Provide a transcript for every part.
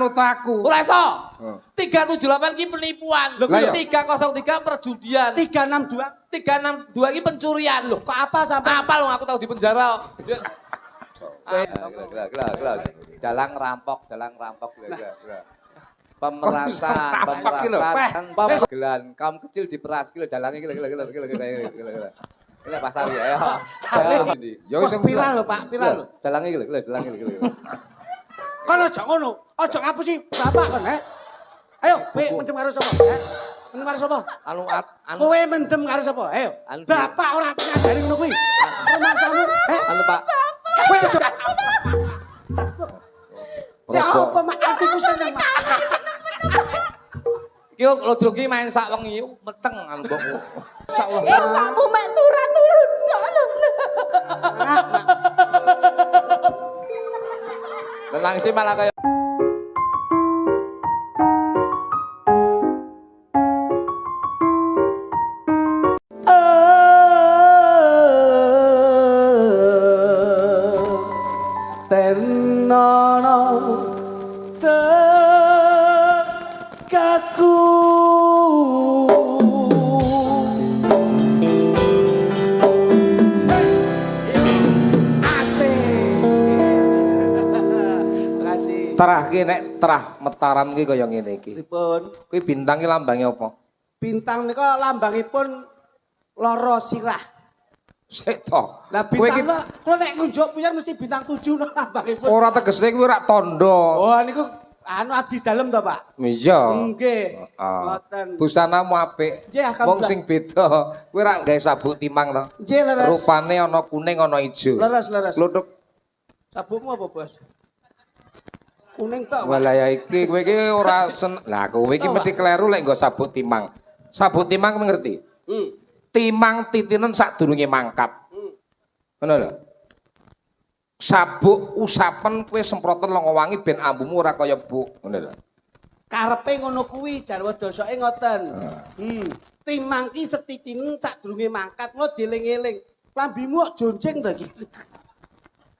otakku. Ora iso. 378 ki penipuan. 303 perjudian. 362. 362 ki pencurian. Loh, Kok apa sampai? apal wong aku tau di penjara. Gila. Dalang rampok. Gila. Pemerasan. Pemgelan. Kaum kecil diperas. Gila, dalangnya gila. Ini pasar ya. Ya wis Viral lho, Pak, viral lho. Dalangnya gila. Kon aja ngono. Aja ngapusi bapak kon, Ayo, kowe mendem karo sapa? Mendem karo sapa? Kowe mendem karo sapa? Ayo. Bapak ora ngajari ngono kuwi. Rumasamu, Pak. Kowe aja. Ya apa mak atiku seneng, Mak. Iki lho drugi main sak wengi meteng ambokku. Insyaallah. Bapakku mek turun tok lho. Tenang sih malah kayak Tenono tekaku terah ki nek terah Mataram ki kaya ngene iki. Pripun? Kuwi bintang ki lambange apa? Bintang nika lambangipun lara sirah. Sik to. Lah Kowe iki bintang kula nek ngunjuk puyer mesti bintang 7 nang lambangipun. ora tegese kuwi rak tandha. Oh niku anu abdi dalem to, Pak? Iya. Nggih. Heeh. Ngoten. Busanamu apik. Nggih, alhamdulillah. Wong sing beda. Kuwi rak gawe sabuk timang to. Nggih, leres. Rupane ana kuning ana ijo. Leres. Kluthuk. Sabukmu apa, Bos? Kuning tok. Pak. Walah ya iki kowe iki ora lah kowe iki mesti kleru lek nggo sabuk timang. Sabuk timang kowe ngerti? Timang titinen sadurunge mangkat. Ngono lho. Sabuk usapen kowe semproten lenga wangi ben ambumu ora kaya buk. Ngono lho. Karepe ngono kuwi jarwa dosoke ngoten. Timang ki setitinen sadurunge mangkat lo dieling-eling. Lambimu kok jonjing to iki.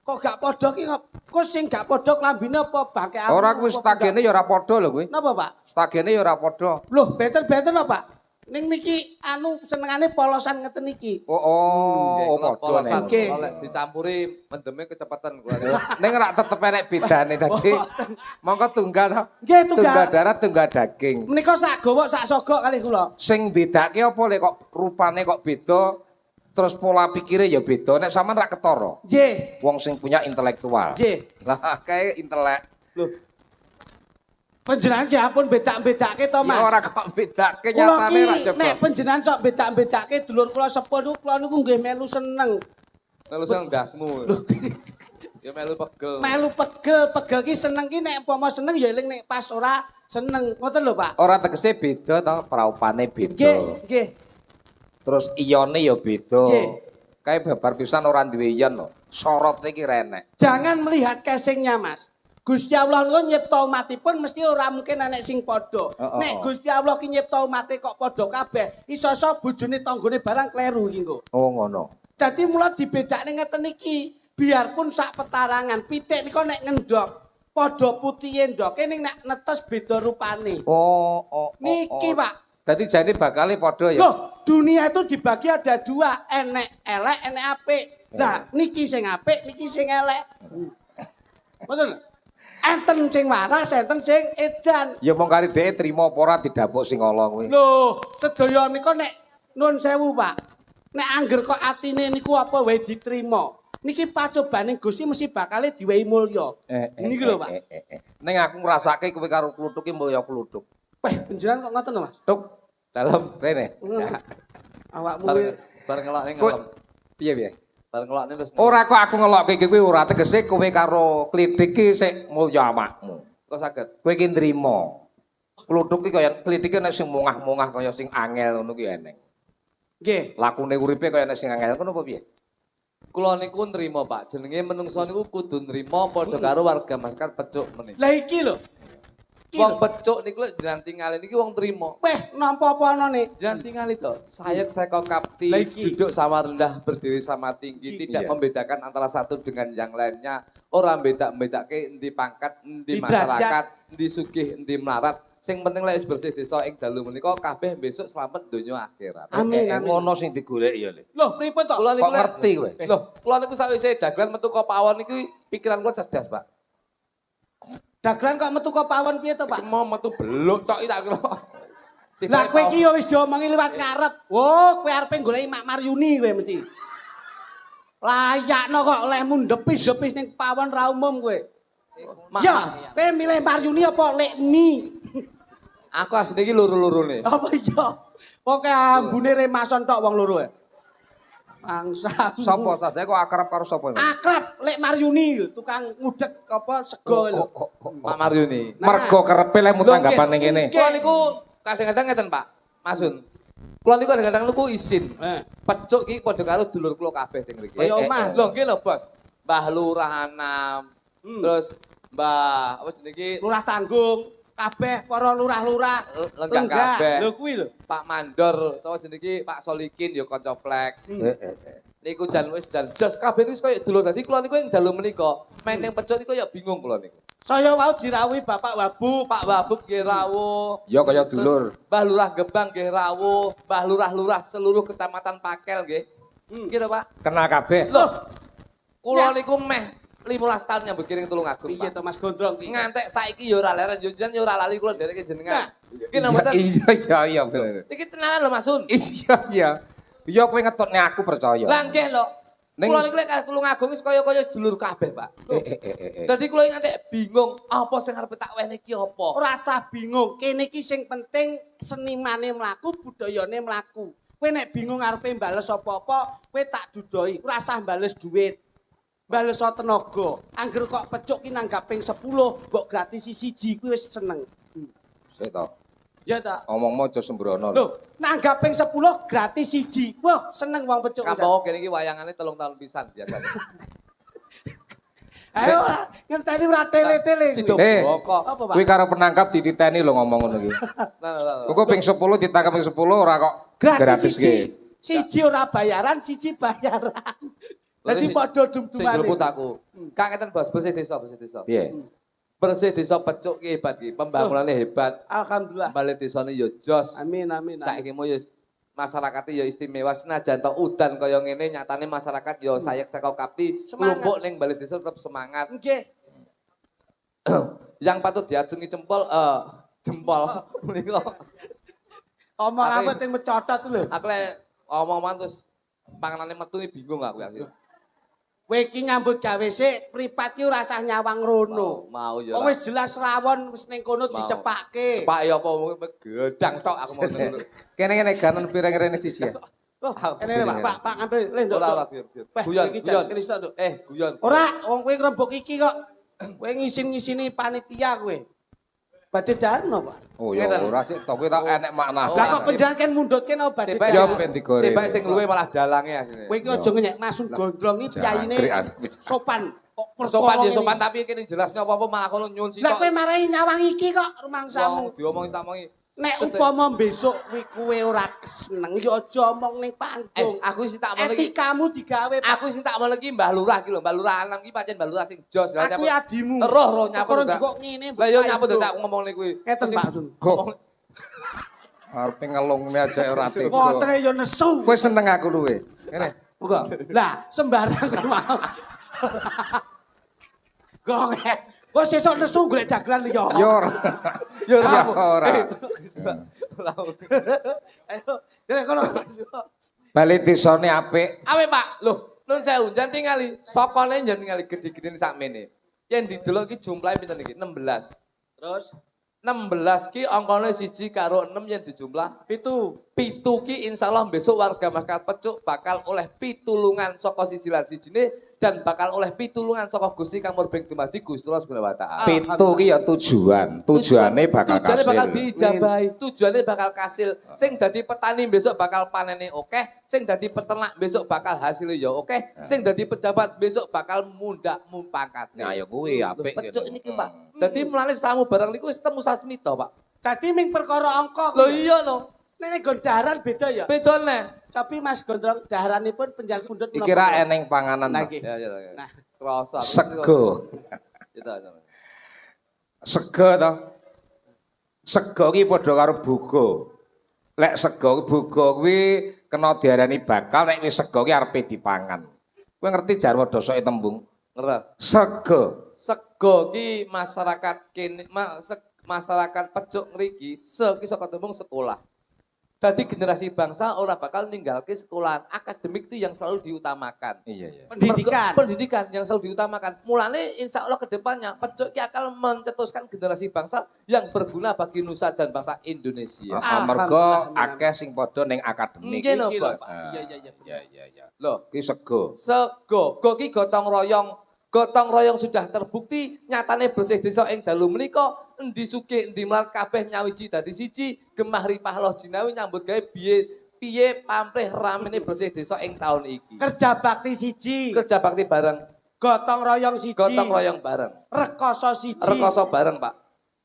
Kok gak padha ki kok sing gak padha klambine apa bangke aku. Ora kuwi stagene ya ora padha lho kuwi. Napa, Pak? Stagene ya ora padha. Loh, beten-beten lho, Pak. Ning niki anu senengane polosan ngeten iki. Oh, padha polosan nek. oleh dicampuri mendeme kecepatan gua. Ning rak tetep enek bedane tadi. Monggo tunggal to. Nggih, tunggal. Tunggal darah, tunggal daging. Menika sak gowok sak sogok kalih kula. Sing bedake apa lek kok rupane kok beda, terus pola pikire ya beda. Nek sampean rak ketara. Nggih. Wong sing punya intelektual. Nggih. Lah kae intelek. Lho. Panjenengan ki ampun bedak-bedake to, Mas. Ya ora kok bedake Kula nyatane rak ki coba. nek panjenengan sok bedak-bedake dulur kula sepuh niku kula niku nggih melu seneng. Lalu sing ndasmu. Ya melu pegel. Melu pegel ki seneng ki nek umpama seneng ya eling nek pas ora seneng. Ngoten lho, Pak. Ora tegese beda to, praupane beda. Nggih. Terus iyone ya beda. Nggih. Kae babar pisan ora duwe iyon lho. Sorote iki renek. Jangan melihat casingnya, Mas. Gusti Allah niku nyipta umatipun mesti ora mungkin enek sing padha. Nek Gusti Allah ki nyipta umate kok padha kabeh, iso-iso bojone tanggane barang kleru iki engko. Oh ngono. Dadi mula dibedakne ngeten iki, biarpun sak petarangan pitik niku nek ngendhok padha putihe ndoke ning nek netes beda rupane. Oh. Niki, Pak. Dadi jane bakale padha ya. Loh, dunia itu dibagi ada dua, enek elek, enek apik. Lah, niki sing apik, niki sing elek. Betul. Enten sing waras, enten sing edan. Ya mong kari dhek trima apa ora didapuk sing ala kuwi. Loh, sedaya nika nek nuwun sewu, Pak. Nek angger kok atine niku apa wae diterima. Niki pacobaning Gusti mesti bakale diwehi mulya. Niki lho, Pak. Ning aku ngrasake kowe karo kluthuk ki mulya kluthuk. Weh, panjenengan kok ngoten lho, Mas? Tuk, dalem rene. Awakmu Bareng ngelokne ngelem. Piye? Bareng ngelokne terus. Ora kok aku ngelokke iki kuwi ora tegese kowe karo klitik ki sik mulya awakmu. Kok saged? Kowe ki nrimo. Kluthuk ki kaya klitik nek sing mungah-mungah kaya sing angel ngono ki eneng. nggih. Lakune uripe kaya nek sing angel ngono apa piye? Kula niku nrimo, Pak. Jenenge menungsa niku kudu nrimo padha karo warga masyarakat pecuk meneh. Lah iki lho. Wong pecuk niku lek jenengan tingali niki wong trima. Weh, nampa apa anane? Jangan tingali toh. Sayek seko kapti, Lah iki. duduk sama rendah, berdiri sama tinggi, tidak membedakan antara satu dengan yang lainnya. Orang beda-bedake endi pangkat, endi Di derajat. masyarakat, endi sugih, endi melarat. Sing penting lek wis bersih desa ing dalu menika kabeh besok selamat donya akhirat. Amin, amin. Ngono sing digoleki ya, Le. Loh, pripun to? Kula niku Kok lek- ngerti kowe? Loh, kula niku sawise dagelan metu ka pawon niku pikiran kula cerdas, Pak. Dagelan kok metu kok pawon piye to, Pak? Iki mau metu beluk tok iki tak kira. Lah kowe iki ya wis diomongi liwat ngarep. Oh, kowe arepe goleki Mak Maryuni kowe mesti. Layakno kok lehmu ndepis-ndepis ning pawon ra umum kowe. Ya, kowe milih Maryuni apa Lekmi? Aku asline iki loro-lorone. Apa iya? Pokoke ambune remason tok wong loro. Bangsa. Sapa saja kok akrab karo sapa? Akrab Lek Maryuni, tukang ngudek apa sego lho. Pak Maryuni. Mergo kerepe lemu Lho, tanggapan ning nggih. kene. Kula niku kadang-kadang ngeten, Pak. Masun. Kula niku kadang-kadang niku isin. Pecuk iki padha karo dulur kula kabeh teng mriki. Kaya omah. Lho, nggih lho, Bos. Mbah Lurah Anam. Terus Mbah apa jenenge iki Lurah Tanggung, kabeh para lurah-lurah lenggah kabeh. Lho kuwi lho. Pak Mandor, utawa jenenge iki Pak Solikin ya kanca plek. Niku jan wis jan jos kabeh niku kaya dulur. Dadi kula niku ing dalu menika, menteng pecuk niku ya bingung kula niku. Saya wau dirawuhi Bapak Wabub. Pak Wabub nggih rawuh. Ya kaya dulur. Mbah Lurah Gebang nggih rawuh, Mbah Lurah-lurah seluruh kecamatan Pakel nggih. Gitu, Pak. Kenal kabeh. Loh, kula niku meh 15 tahun nyambut kiring Tulungagung, Piye Pak. to Mas Gondrong iki? Ngantek saiki ya ora leren yo jan ya ora lali kula ndereke jenengan. Iki nang mboten. Iya iya bener. Iki tenanan lho, Mas Sun. Iya iya. Ya kowe ngetokne aku percaya. Lah nggih lho. Ning- Kula niku lek karo Tulungagung wis kaya-kaya sedulur kabeh, Pak. Dadi kula iki ngantek bingung, apa sing arep tak wehne iki apa? Ora usah bingung, kene iki sing penting senimane mlaku, budayane mlaku. Kowe nek bingung arepe mbales apa-apa, kowe tak dudohi. Ora usah mbales dhuwit. Mbales tenaga. Angger kok pecuk ki nanggap ping 10, mbok gratis siji kuwi wis seneng. Sik to. Ya ta? Omongmu aja sembrono. Lho, nanggap ping 10 gratis siji. Wah, seneng wong pecuk. Kapo kene iki wayangane 3 tahun pisan biasane. Ayo ngenteni ora tele-tele. Sido Eh. bokok. Apa, Pak? Kuwi karo penangkap dititeni lho ngomong ngono iki. Nah. Kok ping 10 ditangkap ping 10 ora kok Gratis ki. siji. Siji ora bayaran, siji bayaran. Dadi padha Sing dum-dumane. jleput aku. Kak ngeten Bos, bersih desa, bersih desa. Piye? Bersih desa pecuk ki hebat ki, pembangunane hebat. Alhamdulillah. Balik desane ya jos. Amin amin. Saiki mu ya masyarakatnya ya istimewa senajan to udan kaya ngene nyatane masyarakat ya sayek saka kapti Semangat. klumpuk ning balik desa tetep semangat. Nggih. Yang patut diacungi jempol menika. Omong Aku- apa sing mecotot lho. Aku lek omong-omong terus panganane metu ni bingung aku ya. Kowe iki nyambut gawe sik, pripat ki ora usah nyawang rono. Mau ya. Wong wis jelas rawon wis ning kono Mau. dicepake. Pak ya apa gedang tok aku mau ngono. Kene ganon pirang rene siji ya. Loh, ini Pak ngambil le nduk. Ora biar. Peh, Guyon, iki guyon. jan Kristen nduk. Guyon. Ora, wong kowe ngrembug iki kok. Kowe ngisin-ngisini panitia kowe. Badhe darno, Pak. Oh ya Ngeten. ora sik to kowe tak enek makna. Lah kok penjalan kan mundhutke no badhe Tiba Ya, darno. ben digoreng. Tiba sing luwe malah dalange asine. Kowe iki aja ngenyek Masun Gondrong iki piyayine Jangkrikan. sopan. Kok Sopan ya perkara sopan ngene. tapi kene jelasnya apa-apa malah kono nyun Lah kowe sitok. marahi nyawang iki kok Wong rumangsamu. diomongi tak omongi. Nek upama besok kowe ora seneng ya aja omong ning panggung. Aku sing tak omong iki. Etikamu digawe Pak. Aku sing tak omong iki Mbah Lurah iki lho, Mbah Lurah Anam iki pancen Mbah Lurah sing jos. Lah Aku adimu. Roh nyapu. Kok njukuk ngene. Lah yo nyapu tak ngomongne kuwi. Ngeten Pak Sun. Ngomong- Arepe ngelungme aja ora tega. Wotre yo nesu. Kowe seneng aku luwe. Ngene. Enggak. Lah sembarang mau. Kok kok sesuk nesu golek dagelan liya. Ya ora. Ya Ya ora. Ayo, kene kono. Bali desane apik. Awe Pak, lho, nun sewu jan tingali, sokone jan tingali gede-gede sakmene. Yen didelok iki jumlahe pinten iki? 16. Terus 16 ki angkane 1 karo 6 yen dijumlah pitu. pitu ki insyaallah besok warga masyarakat Pecuk bakal oleh pitulungan saka siji lan sijine dan bakal oleh pitulungan saka Gusti kang murbeng dumadi Gusti Allah Subhanahu wa taala. Pitu ki ya tujuan. Tujuane bakal Tujuannya bakal kasil. diijabahi, tujuannya bakal kasil. Sing dadi petani besok bakal panene akeh, sing dadi peternak besok bakal hasilnya ya akeh, sing dadi pejabat besok bakal mundak mumpangkat. Nah ya kuwi apik Pecuk niki, Pak. Dadi mulane tamu barang niku wis temu sasmita, Pak. Dadi ming perkara angka. Lho iya no. Nek gondaran beda ya. Bedone. Tapi Mas Gondrong daharanipun penjang pundhut Iki ra eneng panganan. Nah, Pak. iki. Ya ya. Nah. Krasa. Sego. Itu aja. Sego to. Sego ki padha karo bugo. Lek sego bugo kuwi kena diarani bakal, nek wis sego ki arepe dipangan. Kowe ngerti jarwo dosoke tembung? Ngeres. Sego. Sego ki masyarakat kene masyarakat Pecuk ngriki ki saka tembung sekolah. Dadi generasi bangsa ora bakal ninggalke sekolahan. Akademik itu yang selalu diutamakan. Iya iya. Pendidikan. Pendidikan yang selalu diutamakan. Mulane insya Allah ke depannya Pecuk ki akan mencetuskan generasi bangsa yang berguna bagi nusa dan bangsa Indonesia. Amarga akeh sing padha ning akademik. Nggih no, Iki lho, Bos. Pak. Iya iya iya. Iya iya iya. Loh, Ki sego. sego ki gotong royong. Gotong royong sudah terbukti nyatane bersih desa ing dalu menika endi sugih endi mlarat kabeh nyawiji dadi siji gemah ripah loh jinawi nyambut gawe piye pamrih ramene bersih desa ing taun iki. Kerja bakti siji. Kerja bakti bareng, Gotong royong siji. gotong royong bareng, Rekoso siji. rekoso bareng, Pak.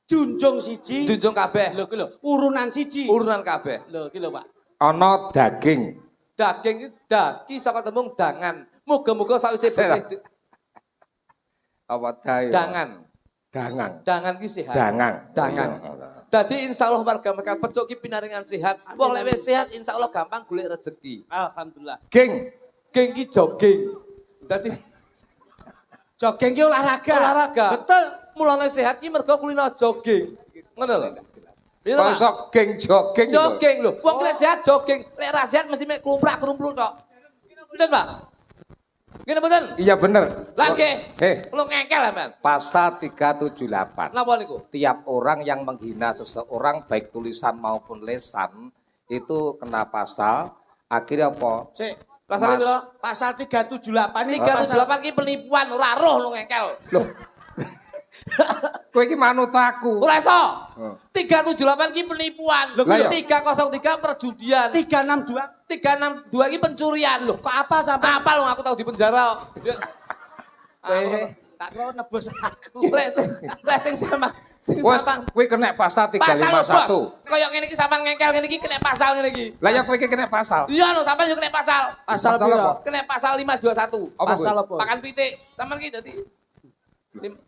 Junjung siji. Junjung kabeh, Lho ki lho, urunan siji. urunan kabeh. Lho ki lho, Pak. Ana daging. Daging iki daki saka tembung dangan. Muga-muga sawise Sela. bersih Apa dae? dangan. Dangang. Dangan ki sehat. Dangang. Dangan. Dadi insya Allah warga mereka Pecuk ki pinaringan sehat. Wong lek wis sehat insya Allah gampang golek rezeki. Alhamdulillah. Geng. Geng ki jogging. Dadi Jogging ki olahraga. olahraga. Betul. Mulane sehat ki mergo kulino jogging. Ngono lho. Iya Pak? Kosok geng jogging. lho. Jogging lho. Wong lek sehat jogging, lek ra sehat mesti mek klumprak-klumpluk tok. Bener, Pak? Ngene mboten? Iya bener. Lagi. Lu ngengkel ya, Men. Pasal 378. Napa niku? Tiap orang yang menghina seseorang baik tulisan maupun lesan itu kena pasal. Akhirnya apa? Sik. Pasal Mas- piro? Pasal 378 iki 308 ki penipuan, ora roh lu ngengkel. Loh. Kowe iki manut aku. Ora iso. Oh. 378 ki penipuan. Lah iya. 303 perjudian. 362. 362 ki pencurian. Loh, Kok apa sampai? apa lo aku tahu di penjara. Tak kira nebus aku. Lek sing sama sing Wes, sama. kowe kena pasal Pasal lho, 351. Kayak ngene iki sampean ngengkel ngene iki kena pasal ngene iki. Lah ya kowe iki kena pasal. Iya lho, sampean yo kena pasal. Pasal Pasal piro? apa? Kena pasal 521. Apa Pasal kowe? apa? Makan pitik. Sampean ki dadi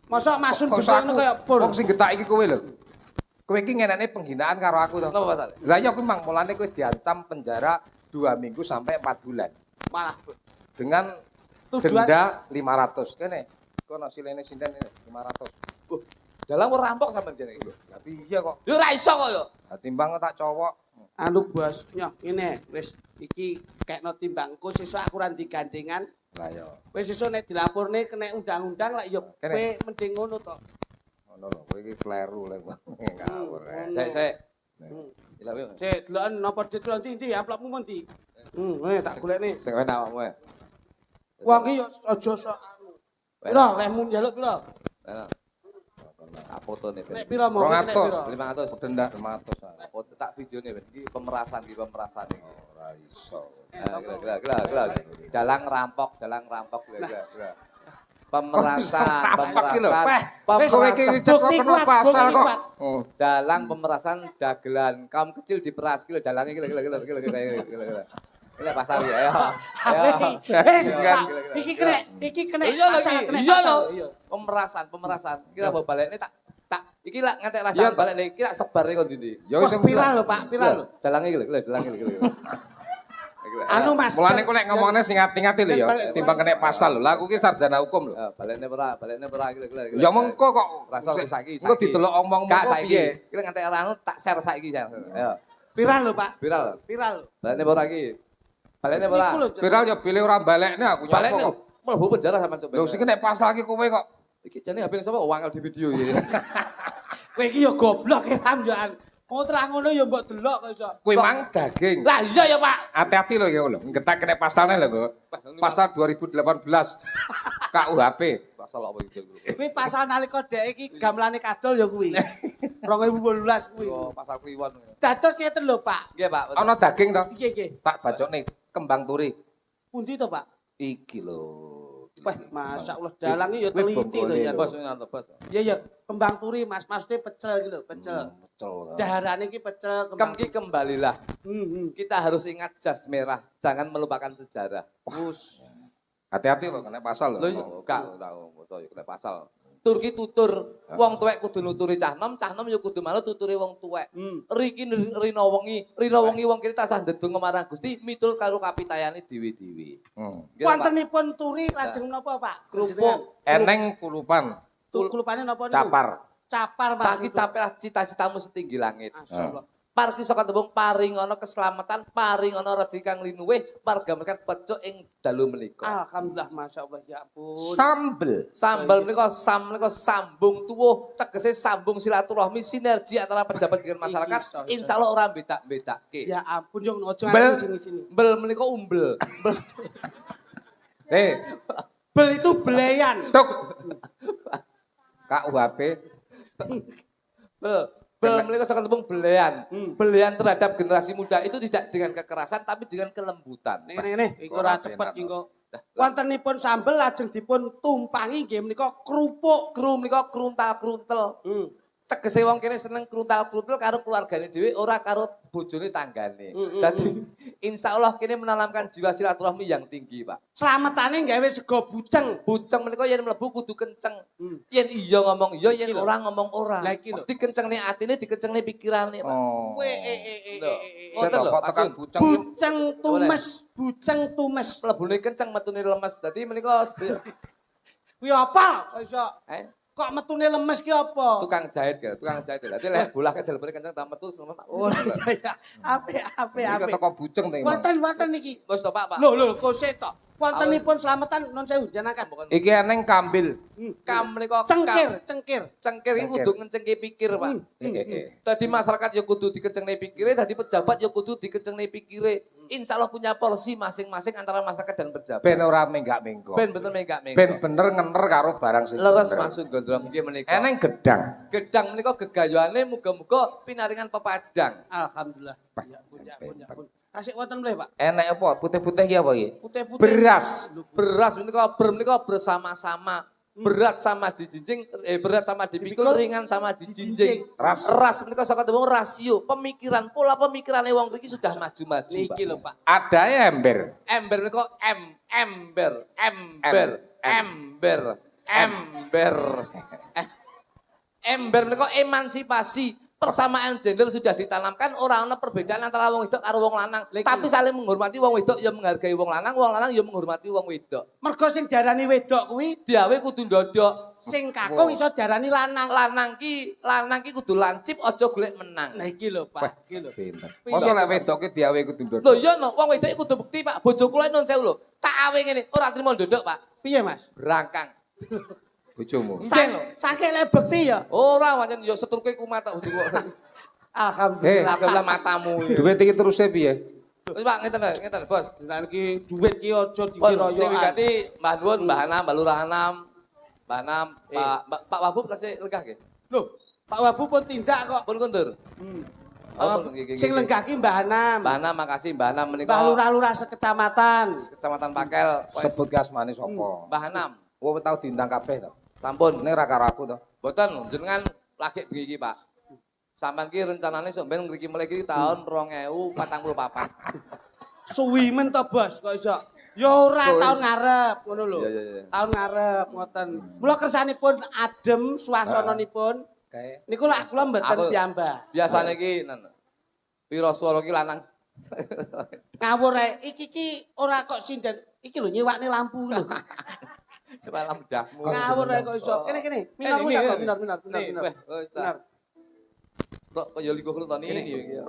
Mosok masun Kok gede ngono aku? kaya pur. Wong sing getak iki kowe lho. Kowe iki ngenekne penghinaan karo aku to. napa pasal? Lah ya kuwi mang mulane kowe diancam penjara 2 minggu sampai 4 bulan Malah dengan tujuan denda 500. Kene. Kono silene sinden ini 500. Dalam rampok sampean jane iki. Tapi iya kok. Yo ora iso kok yo. Lah timbang tak cowok. anu bos, nyoh ngene wis iki kekno timbangku sesuk aku ora digandengan. Lah ya. Wis sesuk nek dilaporne kena undang-undang lek yo Kene. kowe mending ngono to. Ngono lho, kowe iki kleru lek ngawur. Sik. Hmm. Gila yo. Sik, deloken napa ditro ndi amplopmu ndi? Tak golekne. Sing kene awakmu ae. Wong iki yo aja sok anu. Piro lehmu njaluk piro? Enak. Apotone Nek ben. piro mau? Nek 200. piro? 500. Denda 500. Foto tak videone ben iki pemerasan iki. Ora iso. Gila. Dalang rampok gila. Pemerasan. Kowe iki dicekok Bukti kena kuat, pasal bukti kok. kuat. Oh. Dalang pemerasan dagelan. Kaum kecil diperas gila dalangnya gila. Gila pasal ya. Ayo. Wis, Kan. Pak, iki kena Iya pasal, lagi. kena Iya pasal. lho. Pemerasan. Kira bawa baliknya tak iki lak ngantek Iya, rasan balik iki lak sebar kon ndi. Ya Wah, wis viral lho, Pak, viral lho. Dalangnya gila. Anu Mas. Mulane kok nek ngomongne sing ngati-ngati lho ya, timbang kena pasal lho. Lah aku ki sarjana hukum lho. Baliknya pera gila. Ya mengko kok. Rasa aku saiki. Engko didelok omongmu Kak kok saiki. piye? Kira ngantek ranu tak share saiki jan. Ayo. Viral lho, Pak. Viral. Viral. Baliknya pera iki. Baliknya pera. Iku lho, Viral ya pilih ora balekne aku Baliknya nyapa kok. mlebu penjara sampean coba. Lho sing kena pasal ki kowe kok. Iki jane HP sapa wangel di video iki. Kowe iki yo goblok ya Ram yo. Oh terang ngono ya mbok delok kok iso. Kuwi mang daging. Lah iya ya Pak. Hati-hati lho ya lho. Ngetak kena pasalnya lho, Bu. Pasal 2018 KUHP. Pasal apa iki? Kuwi pasal nalika dhek iki gamelane kadol ya kuwi. 2018 kuwi. Oh, pasal kliwon. Dados ngeten lho, Pak. Nggih, Pak. Ana daging to? Nggih, nggih. Tak bacone kembang turi. Pundi to, Pak? Iki lho. Wah, masyaallah dalang iki ya Kuwi teliti to bokone ya. lho. Bos nyanto, Bos. Iya ya, kembang turi Mas, maksudnya pecel iki lho, pecel. Pecel. Daharane iki pecel Kem kembang. ki kembalilah. Hmm. Kita harus ingat jas merah, jangan melupakan sejarah. Wus. Hati-hati lho kena pasal lho. Lho gak tahu, kena pasal. Turki tutur, wong tuwek kudu nuturi cah nom ya kudu malu tuturi wong tuwek. Riki rina wengi wong kene tasah ndedonga marang Gusti miturut karo kapitayane dhewe-dhewe. Nggih, Pak. Wontenipun turi lajeng menapa, Pak? Kerupuk, Eneng kulupan, Kulupane napa niku? capar. Capar, Mas. Saiki capelah cita-citamu setinggi langit. Masyaallah. Parki saka tembung paringono keselamatan, paringono rezeki kang linuwih, marga mereka pecuk ing dalu menika. Alhamdulillah, masyaallah ya ampun. Sambel. Sambal menika sambung tuwuh, tegese sambung silaturahmi sinergi antara pejabat dengan masyarakat. Iso. Insyaallah ora beda-bedake. Ya ampun, yo aja Bel. sini-sini. Bel menika umbel. Bel itu beleyan. Tuk. KUHP. Bel menika saka tembung belean. Belean terhadap generasi muda itu tidak dengan kekerasan tapi dengan kelembutan. Nih, iku ora cepet iki kok. Wontenipun sambel lajeng dipun tumpangi nggih menika krupuk. Kru menika kruntal-kruntel. Tegese wong kene seneng kruntal-kruntel karo keluargane dhewe ora karo bojone tanggane. Dadi insyaallah kene menanamkan jiwa silaturahmi yang tinggi, Pak. Slametane gawe sego buceng. Buceng menika yen mlebu kudu kenceng. Yen iya ngomong iya, yen Iki lho. ora ngomong ora. Lah iki lho. Dikencengne atine, dikencengne pikirane, Pak. Oh. Ngoten lho, tekan Asun. buceng. Buceng tumes, buceng tumes. Mlebune kenceng, metune lemes. Dadi menika Kuwi apa? Kok iso kok metune lemes ki apa? tukang jahit ya, tukang jahit. Dadi lek bolake dalemane kenceng ta metu lemes. Oh iya. Apik. Iki teko buceng to. Wonten niki. Wis to, Pak. Lho, kok setok. Wontenipun slametan non sewu jenengan. Iki eneng kambil. Kam menika Cengkir. Cengkir iki kudu ngencengke pikir, Pak. Dadi masyarakat ya kudu dikecengne pikire, dadi pejabat ya kudu dikecengne pikire. Insyaallah punya porsi masing-masing antara masyarakat dan pejabat. Ben ora menggak-menggo. Ben bener menggak Ben bener ngener karo barang sing leres bener. masuk gondrong nggih menika. Eneng gedang. Gedang menika gegayuhane muga-muga pinaringan pepadang. Alhamdulillah. Ya ampun. Kasih wonten mleh, Pak. Enek apa? Putih-putih iki apa iki? Putih-putih. Beras. Beras menika bersama-sama. Berat sama dijinjing, berat sama dipikul, ringan sama dijinjing. Ras menika saka tembung rasio, pemikiran, pola pemikirane wong mriki sudah maju-maju, Pak. Niki lho, Pak. Ada ember. Ember menika ember. Ember menika emansipasi. Persamaan gender sudah ditanamkan, ora ana perbedaan antara wong wedok karo wong lanang. Tapi saling menghormati wong wedok ya menghargai wong lanang ya menghormati wong wedok. Mergo sing diarani wedok kuwi Diawe kudu ndodok. sing kakung iso diarani lanang. Lanang ki kudu lancip aja golek menang. Nah iki lho, Pak. Iki lho. Pinter. Mosok lek wedoke diawe kudu ndodok. Lho iya no, wong wedok iki kudu bukti, Pak. Bojo kula nun sewu lho. Tak awe ngene, ora trimo ndodok, Pak. Piye, Mas? Brangkang. Bojomu. Saking lek bekti ya. Ora wancen ya setruke kumat tok. Alhamdulillah. Lah matamu. Duit iki terusé piye? Wis Pak, ngeten, Bos. Nah iki dhuwit ki aja Sing diwiroyokan. wigati Mbah Nuwun, Mbah Anam, Mbah Lurah Anam, Mbah Anam, Pak Wahbu tasih lenggah nggih. Lho, Pak Wabu pun tindak kok. Pun kuntur. Sing lenggah ki Mbah Anam. Mbah Anam makasih Mbah Anam menika Mbah lurah-lurah sekecamatan. Kecamatan Pakel. Sebut gasmane sapa? Mbah Anam. Wong tau diundang kabeh to. Sampun. Ning ra karo aku to. Boten jenengan lagi bengi iki, Pak. Sampeyan ki rencanane sok ben ngriki mulai iki tahun 2044. Suwi men to, Bos, kok iso. Ya ora Suwi. tahun ngarep ngono lho. Iya. Tahun ngarep ngoten. Mula kersanipun adem suasananipun. Kae. Niku lak kula mboten Aku- piyambak. Biasane ki pira swara ki lanang. Ngawur ae. Iki ki ora kok sinden. Iki lho nyiwakne lampu lho. Coba lam dasmu. Ngawur ae kok iso. Kene. Minor wis kok, minor. Nih, weh, wis ta. Minor. Kok kaya liku tani ini iki.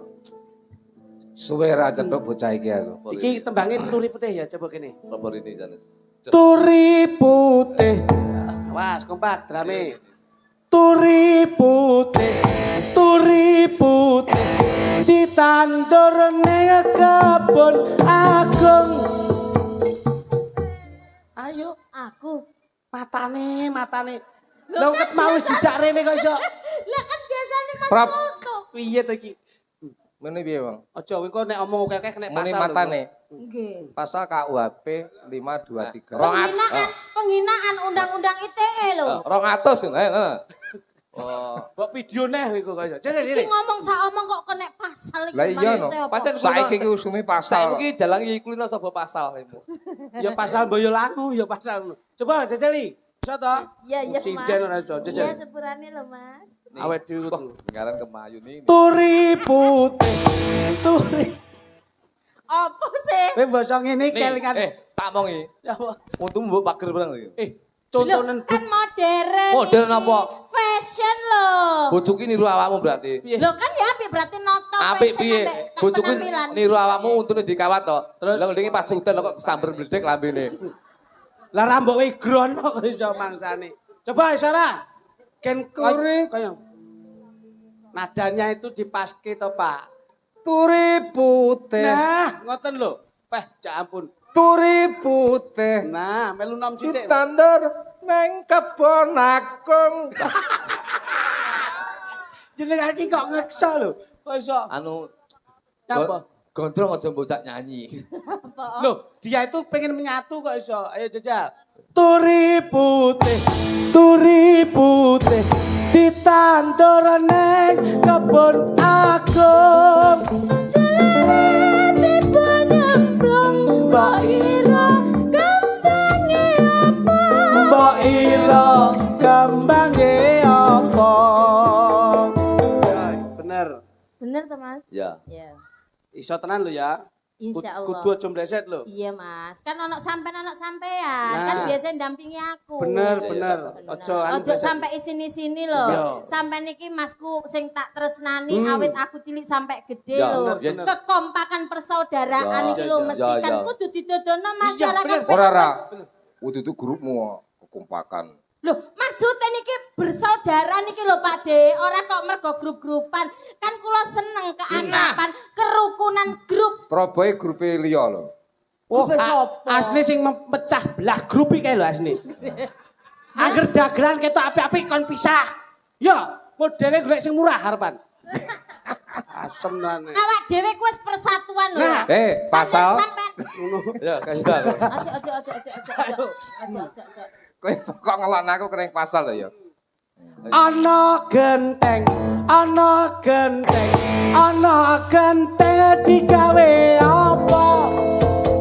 Suwe ra cethuk bocah iki aku. Iki tembangnya turi putih ya, coba kene. Robor ini Janes. Turi putih. Awas, kompak, drame. Turi putih, turi putih. ditandur ning kebon agung. Ayo, Aku. matane. Lho ket mau wis dijak rene kok iso. Lah kan biasanya Mas Prap. foto. Piye to iki? Mene piye, Bang? Aja kowe kok nek omong akeh nek Mene pasal. matane. Nggih. Pasal KUHP 523. Penghinaan undang-undang ITE lho. 200 ngono. Oh. Mbok video neh iku kok iso. Cek Iki ngomong sak omong kok kena pasal iki. Lah iya no. Pancen Saiki iki usume pasal. Saiki dalang iki kulino sapa pasal lemu. Ya pasal Boyolali ya pasal. Coba jajali. Iso to? Iya, iya, Mas. Sinden ora iso. Iya Jajal. sepurane lho Mas. Awet dhewe kudu. Dengaran kemayu nih. Turi putih. Turi. Apa sih? Kowe basa ngene kelingan. Tak mongi. Ya apa? Untung mbok pager barang lho. Contonen Kan modern. Modern iki. apa? Fashion lho. Bojoku niru awakmu berarti. Lho kan ya apik berarti noto Apik fashion piye? ambek Bojoku penampilan. niru awakmu untune dikawat to. Terus? Lah ndenge pas udan kok sambar bledek lambene. Lah rambok kowe grono kok iso mangsane. Coba Isara. Ken Turi. kaya nadanya itu dipaske to, Pak. Turi putih. Nah, ngoten lho. Jak ampun. Turi putih. Nah, melu nom sithik. Ditandur neng kebon agung. Jeneng iki kok ngekso lho. Kok iso? Anu Apa? gondrong aja mbocak nyanyi. Loh, dia itu pengen menyatu kok iso. Ayo jajal. Turi putih, ditandur neng kebon agung. Jelene nyemplung mbok ira kambange apa? Mbok ira kembange apa? Ya, bener. Bener to Mas? Ya. Iya. Iso tenan lho ya. Insya Allah. Kudu aja mleset lho. Iya Mas, kan ono sampean. Nah. Kan biasanya ndampingi aku. Bener. Bener. Ojo anu Ojo mleset. sampai isini-sini lho. Iya. Sampai niki masku sing tak tresnani awit aku cilik sampai gede Ya, lho. bener. Kekompakan persaudaraan Ya, iki lho ya, mesti ya, kan ya. kudu didodono Iya, masyarakat. bener. Ora. Waktu itu grupmu kekompakan. Loh, maksudnya niki bersaudara niki lho Pak De, ora kok mergo grup-grupan. Kan kula seneng keakraban, kerukunan grup. Proboe grupe liya lho. Oh, Grupe sapa? asli sing mempecah belah grup iki lho asli. Agar dagelan ketok apik-apik kon pisah. Ya, modele golek sing murah harepan. Asem nane. Awak dhewe ku wis persatuan lho. Nah. Pasal Sampean Ya, kayak gitu. Aja. kowe kok ngelokno aku kering pasal lho ya. Ana genteng digawe apa?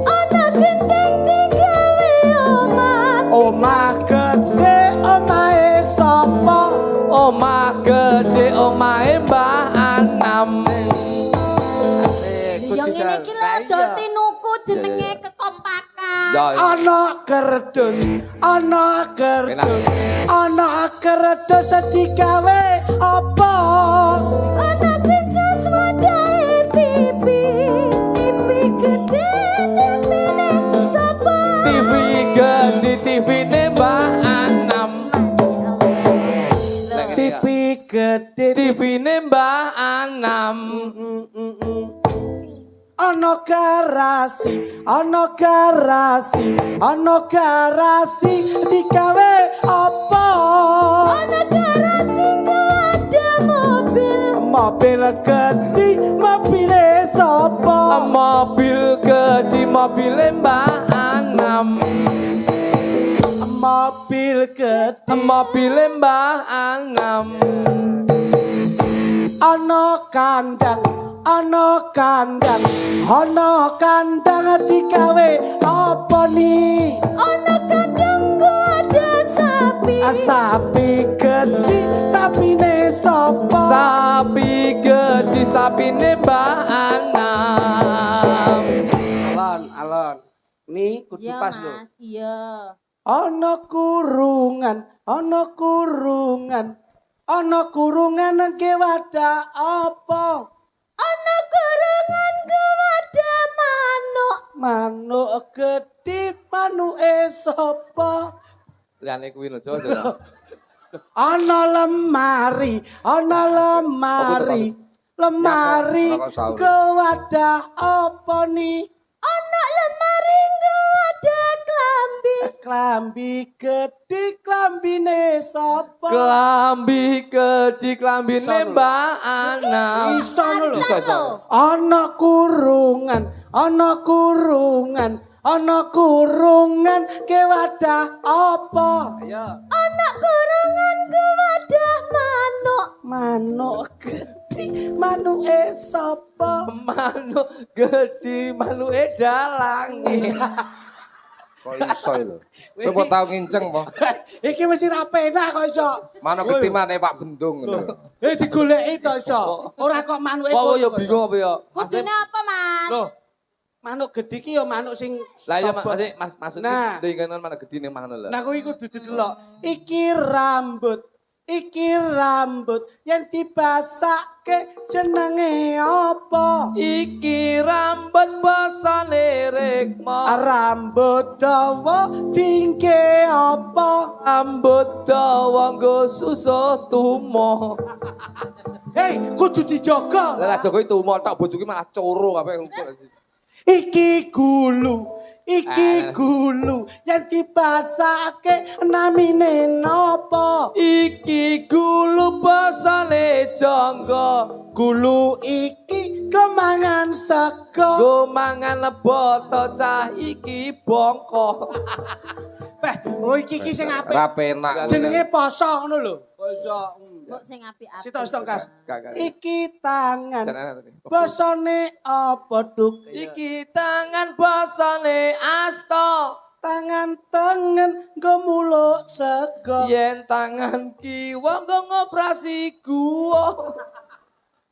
Ana gendeng digawe omah. Omah gede omahe sapa? Omah gede omahe Mbah Anam. Ya ngene iki lho dol tinuku jenenge kekompakan. Ya. Ana kerdus digawe apa? Ana gencas wadahe TV gede nemene sapa? TV gede TV-ne Mbah Anam. TV gede TV-ne Mbah Anam. Ana garasi digawe apa? Ana garasi ada mobil. Mobil gede mobile sapa? Mobil gede mobile Mbah Anam. Mobil gede Mobile Mbah Anam. ana kandang digawe apa ni? Ana kandangku ada sapi. Sapi gede sapine sapa? Sapi gede sapine Mbah Anam. Alon. Ni kudu Iya pas lho. Mas, iya. Ana kurungan ke wadah apa? Ana kurungan ada manuk. Manuk gede manuke sapa? Liyane kuwi lho, Jo. Ana lemari. lemari Ya, kok sahur. kewadah apa nih? Ana lemari nggo ada klambi. Klambi gede klambine sapa? Klambi kecil klambine Iso lho. Mbak Ana. Iso lho. Iso, iso. Ana kurungan kewadah apa? Ayo. Ana gorongan kewadah manuk. Manuk gede, manuke sapa? Manuk gede, manuke dalange. Kok iso lho. Kowe mau tau nginceng po? Iki mesti ra penak kok iso. Manuk gede maneh Pak Bendung lho. Digoleki to iso. Ora kok manuke. Kok ya bingung apa ya? Kudune apa, Mas? Loh, manuk gede ki ya manuk sing Lah ya sapa? maksudnya Nah. dengan mana gede ning manuk lho. Nah kuwi kudu didelok. Iki rambut yen dibasake jenenge apa? Iki rambut basane rekma. Rambut dawa tingke apa? Rambut dawa nggo susu tumo. Hei, kudu dijaga. Lah Jokowi tumo tok bojoku malah coro kabeh. Iki gulu yang dibasake namine napa? Iki gulu basane jangga. Gulu iki kemangan sego. Go mangan boto cah iki bongko. Iki sing apik. Ora penak. Jenenge poso ngono lho. Poso. Mbok sing apik-apik. Sitok Kas. Gak. Iki tangan. Sana. Basane apa duk? Iki tangan basane asto. Tangan gemuluk sego. Yen tangan kiwa nggo ngoperasi gua.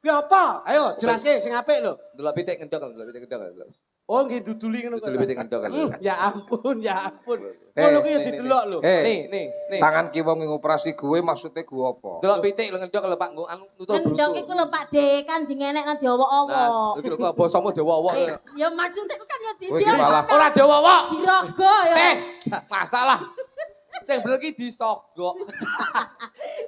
Ki apa? Ayo jelaske sing apik lho. Delok pitik ngendok, delok pitik ngendok. Oh nggih duduli ngono kok. Delok pitik ngendok kan. Ya ampun, ya ampun. Ngono ki ya didelok lho. Nih. Tangan ki wong ngoperasi gue maksudnya gue apa? Delok pitik lho ngendok lho Pak nggo anu nutul Kendok iku lho Pak De, kan dingenekno diowok-owok. Nah, iki lho kok basamu dewa-dewa. Ya maksudnya kan ya Kowe iki malah Ora dewa-dewa. dirogo ya. Masalah. Sing bener ki disogok.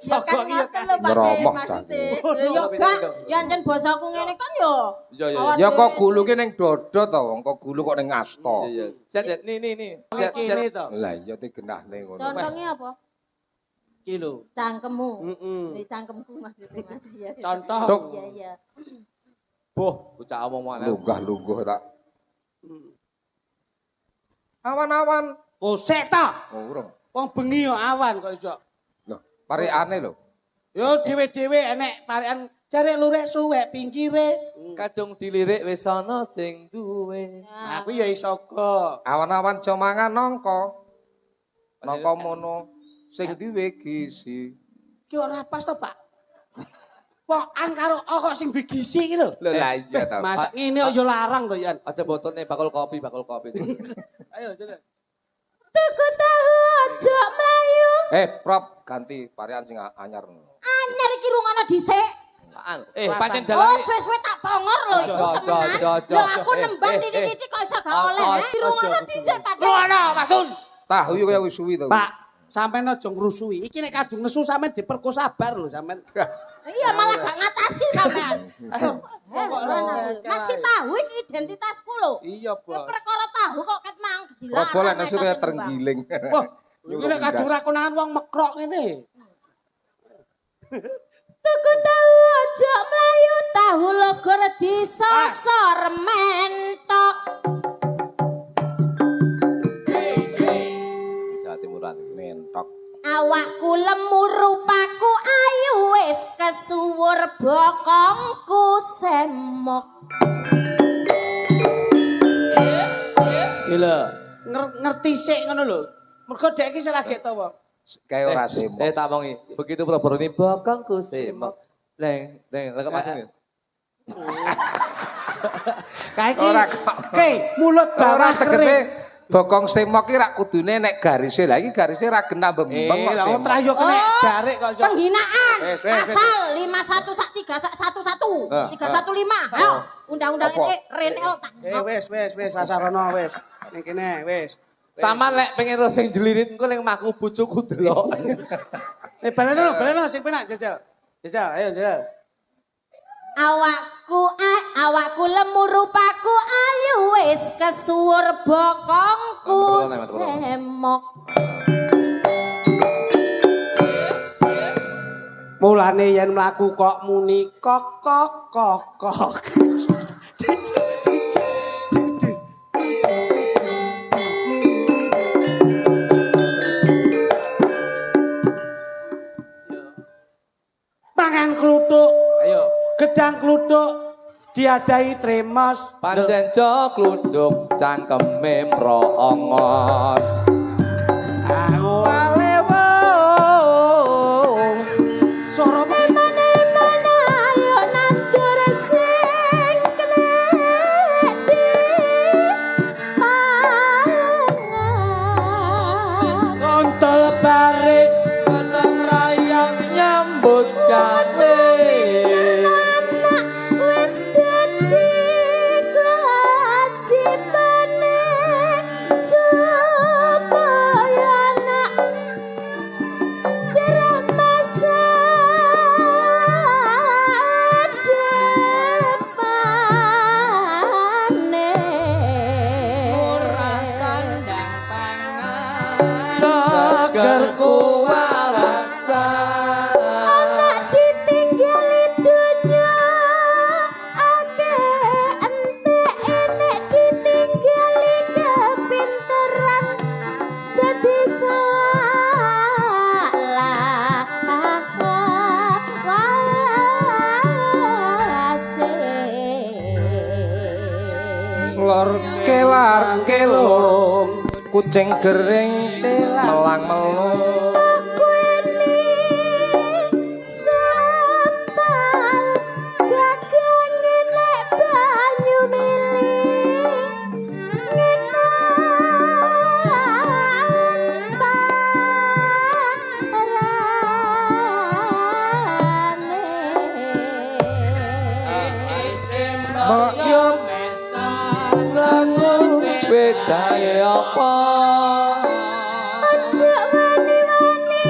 Ya kan ngoten lho Pak De Nyeromoh, maksudnya. Cak. Ya gak, ya ancen basaku ngene kan ya. Iya. Ya kok gulu ki ning dodo to wong kok gulu kok ning asta. Iya. Set nih. Kene to. Lah iya digenahne ngono. Contohnya apa? Ki lho. Cangkemmu. Heeh. Cangkemku maksudnya Mas ya. Contoh. Dok. Iya. Boh, bocah omong mana. Lunggah-lungguh tak. Awan-awan. Kosek ta. Oh, urung. Wong bengi yo awan kok iso. Loh, parikane lho. Yo dhewe-dhewe enek parikan jare lurek suwek pinggire. Kadung dilirik wis ana sing duwe. Aku ya iso kok. Awan-awan aja mangan nangka. Nangka mono sing duwe gizi. Ki ora pas to, Pak. Pokan karo kok sing digisi iki lho. Lho lah iya ta. Masak ngene kok yo larang to, Yan. Aja botone bakul kopi. Ayo, jare. Tuku tahu aja mlayu. Prop ganti parian sing anyar. Anyar iki rungono dhisik. Apaan? Perasaan. Pancen Oh, dalane. suwe-suwe tak pongor lho iku temenan. Lho aku nembang titik-titik kok iso gak oleh. Dirungono dhisik Pak De. Ngono, Masun. Tahu yo kaya wis suwi to. Pak, sampean aja ngrusui. Iki nek kadung nesu sampean diperkosa bar lho sampean. Iya malah gak ngatasi sampean. Ayo. Masih tahu iki identitasku lho. Iya, Ya Bos. perkara tahu kok ket mang dilarang. Robo lek nesu kaya terenggiling. Wah, iki nek kadung ra konangan wong mekrok ngene. Tuku tahu aja mlayu tahu logor disosor mentok. Jawa Timuran. Mentok. Awakku lemu rupaku ayu wis kesuwur bokongku semok. Gila. Ngerti sik ngono lho. Mergo dek iki salah gek to, Wong. Kaya ora semok. Tak mongi. Begitu pura-pura ini bokongku semok. Leng, lek Masun. Kae iki. Ora kok. Oke, mulut Ora bawah tegese kering. bokong semok ki rak kudune nek garise. Lah iki garise ra genah bembeng kok Lah semok. trayo kena jarik kok iso. Penghinaan. Wes. Pasal 51 sak 3 sak 11 315. Ayo, undang-undang Apa? Rene tak. Wes sasarono wes. Ning kene wes. Sama lek pengen ro sing jelirit engko ning maku bojoku delok. Baleno sing penak jajal. Jajal, ayo jajal. awakku lemu rupaku ayu wis kesuwur bokongku semok. Mulane yen mlaku kok muni kok kok kok kok. Mangan kluthuk. Ayo, gedang kluthuk diadahi tremos. Pancen jo kluduk cangkeme mrongos. Aku soro Mana ayo nandur sing kena di pangan. kontol baris gotong royong Nyambut gawe. Anak wis dadi kewajibane supaya anak cerah masa depane. Ora sandang pangan Segerku warasan. anak ditinggali dunya akeh entek enek ditinggali kepinteran dadi salah walase Lor kelar kelong kucing gering melang melung. aku ini sampal gagang nek banyu mili ngetaun parane. Mbok yo Langu bedae apa? Aja wani-wani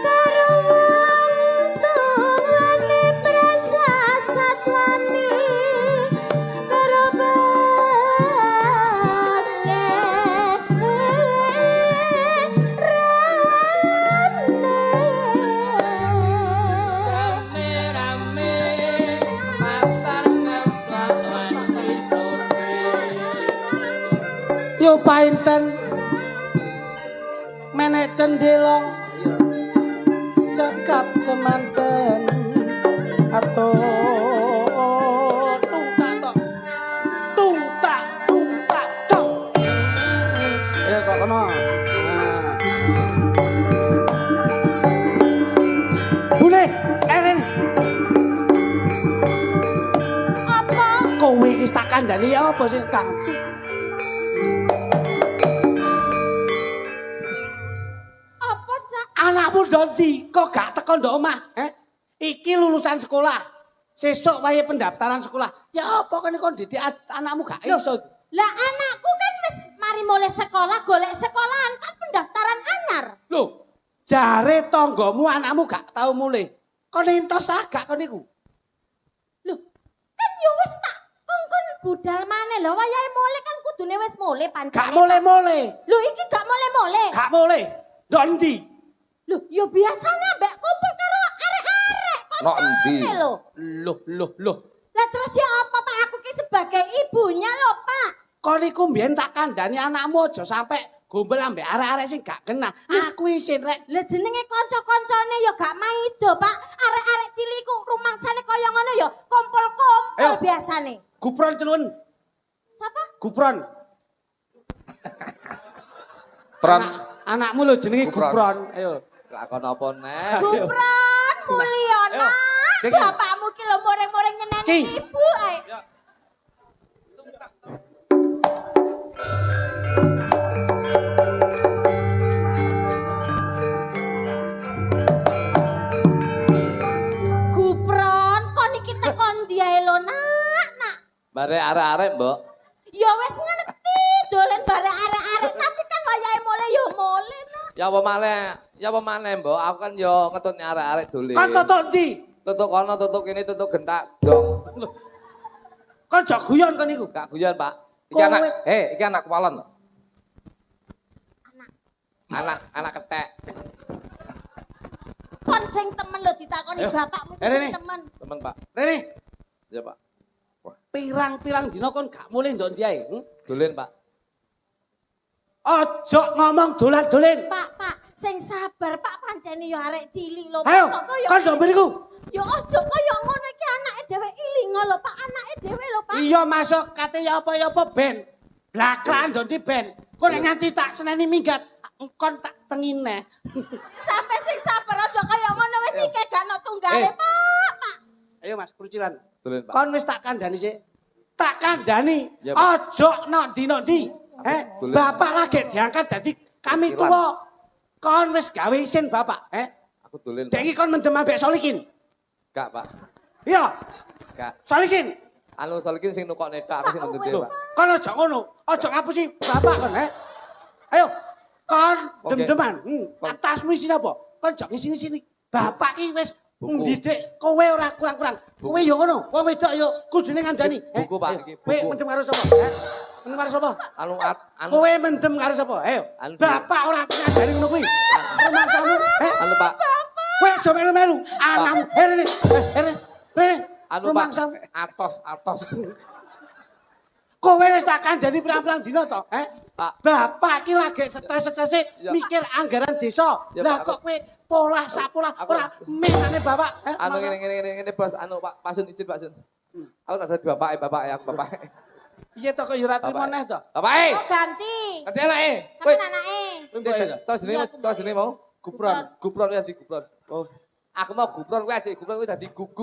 karo wong tuwane prasasat wani karo yo painten menek cendela cekap semanten atau tungtak tok ya kok kono Bune eren apa kowe iki tak kandhani apa sih Kang apa cak anakmu Dondi kok gak teko ndok omah iki lulusan sekolah sesuk wae pendaftaran sekolah ya apa kene kon didik anakmu gak iso lah anakku kan wis mari mulai sekolah golek sekolahan kan pendaftaran anyar lho jare tanggamu anakmu gak tau mulih kon entos agak kon niku lho kan yo wis tak kongkon budal maneh lho wayahe mulai kan kudune wis mulai pancen gak mulih-mulih lho iki gak mulai-mulai gak mulih Dondi lho yo biasanya mbak kumpul karo arek-arek Nok endi? lho lah terus ya apa Pak aku ki sebagai ibunya lho Pak kon niku mbiyen tak kandhani anakmu aja sampe gombel ambek arek-arek sing gak kenal aku isin rek lah jenenge kanca-kancane ya gak maido Pak arek-arek ciliku rumangsane kaya ngono ya kumpul-kumpul Ayo. biasane Gupron celun siapa Gupron Pran anakmu lho jenenge Gupron. Gupron ayo Lakon apa neh? Gupron Mulyono Ayo, Dek. bapakmu ki lho moreng-moreng nyeneni Ki. ibu ae Gupron kon iki tekon ndi ae lho nak Bare arek-arek, Mbok. ya wis ngerti dolen bareng arek-arek tapi kan wayahe mulai ya mulai nak Ya apa maneh, Mbok? Aku kan yo ngetutne arek-arek dolen. kon toto ndi tutuk kono, tutuk kene, tutuk gentak dong. Kon aja guyon kon niku. Gak guyon, Pak. Iki anak, Kowe- iki anak walon. Anak ketek. Kon sing temen lho ditakoni Ayo. bapakmu iki Rene. sing temen. Temen, Pak. Rene, Ya, Pak. pirang-pirang dina kon gak mulih ndok ndi ae. Dolen, Pak. Ojo ngomong dolan-dolen. Pak, sing sabar Pak pancen yo arek cilik lho. Ayo, Pak, kok yo kon ndok mriku. yo aja kaya ngono iki anake dhewe ilingo lho Pak, anake dhewe lho Pak. Iya masuk kate ya apa ben. Blakraan ndok ndi ben. Kok nek nganti tak seneni minggat, kon tak tengine. Sampai sing sabar aja kaya ngono wis iki gak ono tunggale Eh. Pak. Ayo Mas, Krucilan. Dolen, Pak. Kon wis tak kandhani sik. Tak kandhani. Ya, Pak. Ojo nok ndi. Boleh. Bapak lagi diangkat dadi kami Krucilan. tuwa. Kon wis gawe isin Bapak, Aku dolen, Dek Pak. iki kon mendem ambek Solikin. Gak, Pak. Iya, Gak. Solikin. Anu soal iki sing nukokne tok, aku sing Pak, mendem, wis, Pak. Kon aja ngono. Aja ngapusi Bapak kon, Ayo, kon Oke. dem-deman. Kon. Atasmu isin apa? Kon aja ngisi-ngisini. Bapak iki wis Buku. ndidik kowe ora kurang-kurang. Kowe yo ngono. Wong wedok yo kudune ngandani. Buku, Pak, Ayo, iki, Kowe buku. mendem karo sapa? Mendem karo sapa? Anu Kowe mendem karo sapa? Ayo. Anu. Bapak ora ngajari ngono kuwi. Rumangsamu, anu, Pak. Kowe aja melu-melu. Anakmu, Rene. Rene. Anu, Pak. Rumangsamu. Atos. Kowe wis tak kandhani pirang-pirang dina to, Pak. Bapak iki lagi stres-strese Ya, mikir anggaran desa. Ya, Lah Pak, kok kowe polah sapolah ora menane Bapak. Anu masa- ngene Bos, anu Pak Sun izin Pak Sun. Aku tak dadi bapak aku bapak. Piye to kok yo ora trimo Bapak. neh to? Bapak. Oh ganti. Nanti anake. Sampe anake. So jenenge mau Gupron. Gupron ya di Gupron. Oh. Aku mau Gupron kuwi aja Gupron kuwi dadi guguk.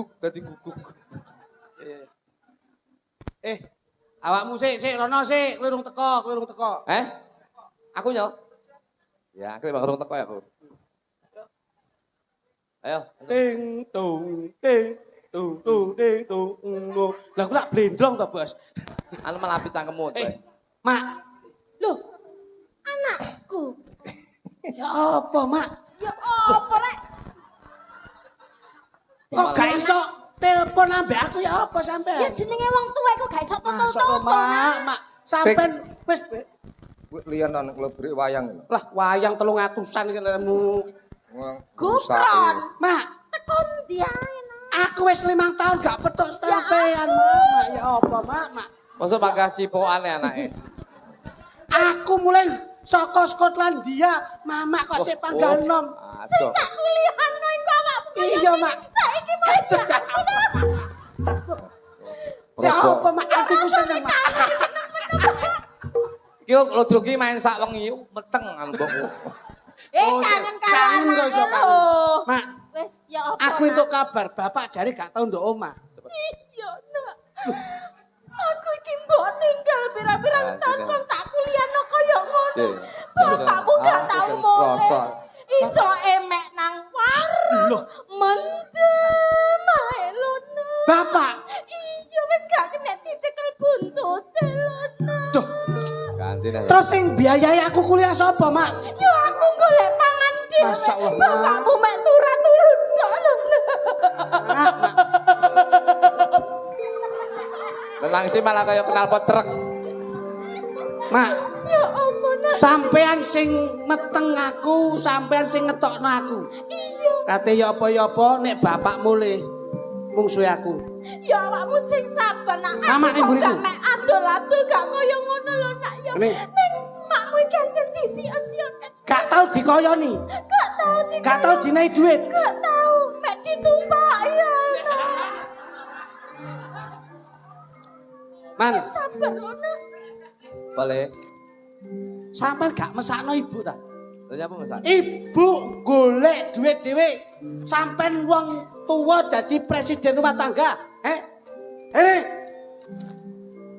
Awakmu sik rono sik, kowe urung teko. Aku nyo. Ya, aku emang urung teko ya, Bu. Ayo. Ting tung ting tung ting tung. Lah aku lak blendrong to, Bos. Anu malapi cangkemmu. Mak, Loh, anakku. ya apa, Mak? Ya apa rek? Kok gak iso telepon ambek aku ya apa sampean? Ya jenenge wong tuwa iku gak iso Masuk tutul-tutul. Mak, sampean wis Liyan nang klubrik wayang. lah wayang 300-an iki lemu. Gupron. Mak, Teko ndi ae? Nak? aku wis 5 tahun gak petuk sampean, Mak. Ya apa, Mak? Masa pangkah cipokane anake. Aku mulai saka Skotlandia, Mama kok sik panggal nom. Sing Aduh. tak kuliahno iku awakmu kaya Iya, Mak. saiki mulai Ya apa, Mak? Atiku seneng, Mak. Iki lho drugi main sak wengi meteng anu mbokku. kangen karo kangen kok anake iso lho. kangen. Mak, Wis ya apa? aku Nak? entuk kabar bapak jare gak tau nduk omah. Iya, Nak. Aku iki mbok tinggal pirang-pirang Ah, tahun tidak. kon tak kuliahno kaya ngono. Dek. Bapakmu gak Aku tau kan mulih. kroso. Iso emek nang warung. Loh. Mendem ae lho, Nak. Bapak, Iya wis gak kena dicekel buntute lho, Nak. Duh. Ganti dah. terus sing biayai aku kuliah sapa, Mak? Ya aku golek pangan dhewe. Masya Allah, Nak. Bapakku mek turut-turut tok lho, Nak. Mak, Mak. Tenang sih malah kayak knalpot truk. Mak, Ya ampun, Nak. sampean sing meteng aku, sampean sing ngetokno aku. Iya. Kate ya apa nek bapak mulih mungsuhe aku. Ya awakmu sing sabar nak. Mama, ning Aku mburiku. gak mek adol-adol gak kaya ngono lho nak ya. Ini. Ning makmu iki ancen disia-siakan. Gak tau dikoyoni, Gak tau gak tau dinai duit. Gak tau mek ditumpaki ya. Nak. Man, Sing sabar lho nak. Boleh. sampean gak mesakno ibu ta? Tanya apa masak? Ibu golek duit dhewe. Sampean wong tuwa dadi presiden rumah tangga, Ini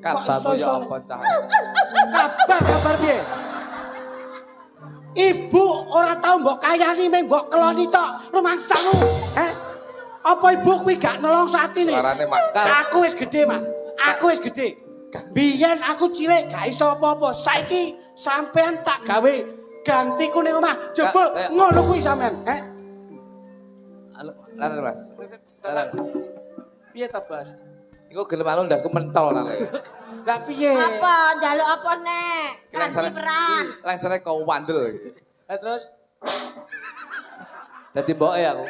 Kabarmu ya iso-iso? apa cah? kabar piye? Ibu ora tau mbok kayani meng mbok keloni tok rumangsamu, Apa ibu kuwi gak nelongso atine? Suarane mak. Aku wis gedhe, Mak. Aku wis gedhe. Biyen aku cilik gak iso apa-apa. Saiki sampean tak gawe gantiku ning omah. Jebul Kak, ngono kuwi sampean, Anu, Mas. Tenang. Piye ta, Bos? Iku gelem anu ndasku mentol nang. Lah piye? Apa? Njaluk apa, Nek? Ganti peran. Lengsere kau wandel. Lah terus Dadi mboke aku.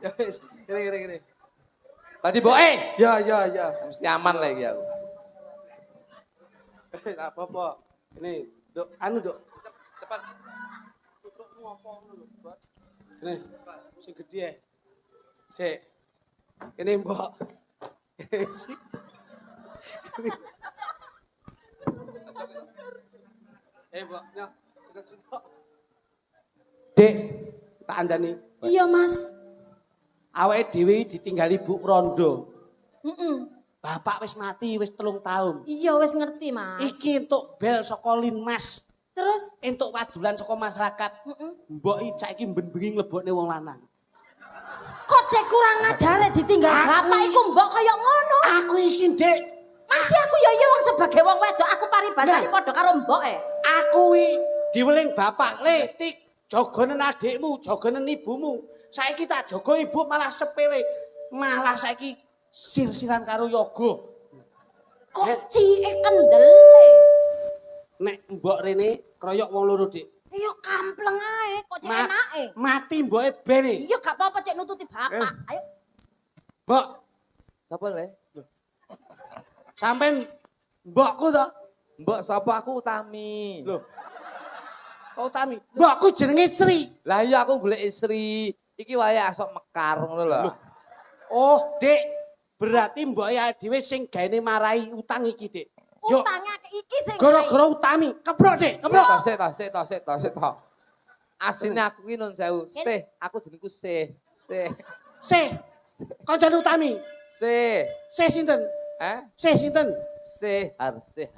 ya wis, kene. Dadi mboke. Ya. Mesti aman lah iki aku. Lah apa-apa. Ini, Dok, anu, Dok. Cepat. Ini, sing gede. Sik. Ini mbok. Sik. Mbok, nyok. Sedek-sedek. Dek, tak andani. Iya, Mas. Awake dhewe ditinggali Bu Rondo. Heeh. Bapak wis mati wis 3 tahun. Iya wis ngerti, Mas. Iki entuk bel saka Linmas, Terus entuk wadulan saka masyarakat. heeh. Mbok iki saiki ben-bengi nglebokne wong lanang. Kok cek kurang ajar nek ditinggal bapak iku mbok kaya ngono. Aku isin, Dek. Masih aku yo wong sebagai wong wedok aku paribasane Nah. padha karo mboke. Aku iki diweling bapak letik, jogonen adikmu, jogonen ibumu. Saiki tak jogo ibu malah sepele. Malah saiki sir-siran karo yoga. Kok cike kendele. Nek mbok rene kroyok wong loro, Dik. Iya kampleng ae, kok cek enake. Mati mboke bene. Iya gak apa-apa cek nututi bapak. Ayo. Mbok, Sapa le? sampean mbokku to? Mbok sapa aku Utami. Loh. Kau Utami. Mbokku jenenge Sri. Lah iya aku golek istri. Iki wayahe asok mekar ngono lho. Oh, Dik. Berarti mbok ya dhewe sing gaene marai utang iki, Dik. Yo, Utangnya iki sing gara-gara Utami. Kebrok, Dik. Kebrok. Sik to. Asine aku ki nun sewu. Sih, aku jenengku Sih. Se. Kancane Utami. Sih. Se sinten? Se sinten? Harse.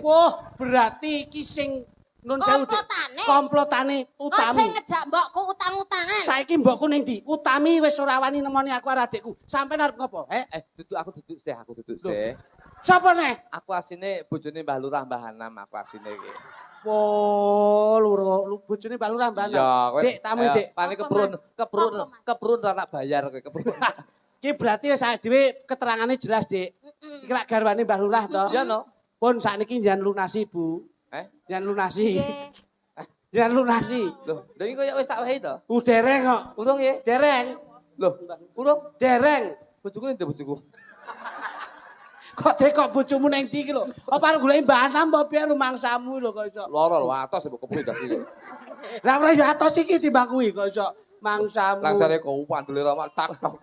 Wah, berarti iki sing nun sewu, Dik. Komplotane. Komplotane Kok Utami. sing ngejak mbokku utang-utangan. Saiki mbokku ning ndi? Utami wis ora wani nemoni aku karo adikku. Sampeyan arep ngopo? Aku duduk sih. Sapa nek? Aku asine bojone Mbah Lurah Mbah Hanam aku asine iki. Wo, luru bojone Mbak Lurah Mbak. Ya, kowe. Dik, tamu Dik. Pani Apa, keprun, Mas? keprun, Apa, Mas? keprun ora tak bayar kowe keprun. Iki berarti wis dhewe keterangane jelas, Dik. Iki lak garwane Mbah Lurah to. Iya no. Pun sakniki njan lunasi, Bu. Njan lunasi. Nggih. Njan lunasi. Loh, lha iki koyo wis tak wehi to. Dereng kok. Urung ya? Dereng. Loh, urung. Dereng. Bojoku ndek bojoku. Kok Dek kok bojomu ning ndi iki lho? Apa arep goleki Mbah Anam apa piye rumangsamu lho kok iso. Loro lho atos mbok keprun das iki. Lah ora ya atos iki timbang kuwi kok iso mangsamu. Langsare kok pandele ra tak tok.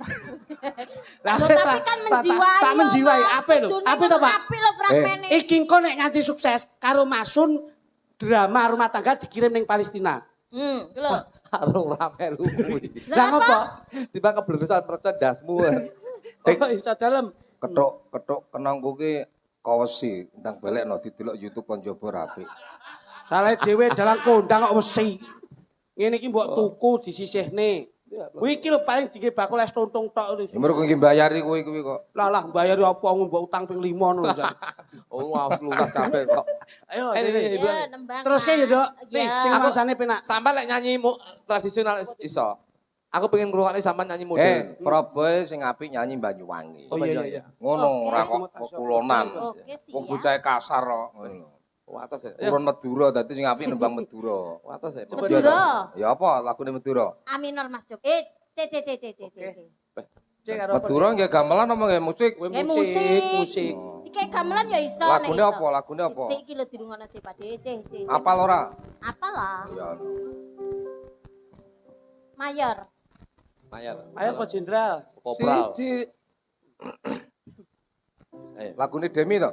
Lah Loh, tapi kan menjiwai. Tak menjiwai. Mas. Ape lho? Kudune Ape to, Pak? Ape lho fragmene. Iki engko nek nganti sukses karo Masun drama rumah tangga dikirim ning Palestina. Iki lho. Arung ra melu kuwi. Lah ngopo? Timbang kebleresan percon dasmu. Oh, iso dalem. Ketok kenangku ki kawesi ndang balekno didelok YouTube kon jaba rapi. Salah dhewe dalang kondang kok wesi. Ngene iki mbok tuku disisihne. Kuwi iki lho paling dike bakul es tuntung tok wis. Mergo iki mbayari kowe kuwi kok. Lah bayar apa mbok utang ping 5 ngono Sak. Oh, awas lunas kabeh kok. Ayo Ini. sini. Ya, nembang. Teruske ya, Dok. Nih sing Aku- rasane penak. Sampai lek nyanyi tradisional iso. Aku pengen ngrungokne sampean nyanyi modern. Prabowo sing apik nyanyi Banyuwangi. Oh iya. Ngono Oke. ora kok kulonan. Oke, siap. Wong bocah kasar kok ngono. Watos ya. Turun Madura dadi sing apik nembang Madura. Watos ya. Madura. Ya apa lagune Madura? A minor Mas Jok. C. Cek karo apa? Madura nggih gamelan apa nggih musik? Kowe Eh, musik. Dikek gamelan ya iso Lagune apa? Lagune apa? Sik iki lho dirungokno sik Pak C. Apal ora? Apa lah? Ya. Mayor. Mayor. Ayo kok jenderal. Kopral. Siji. Ayo. Lagune Demi to?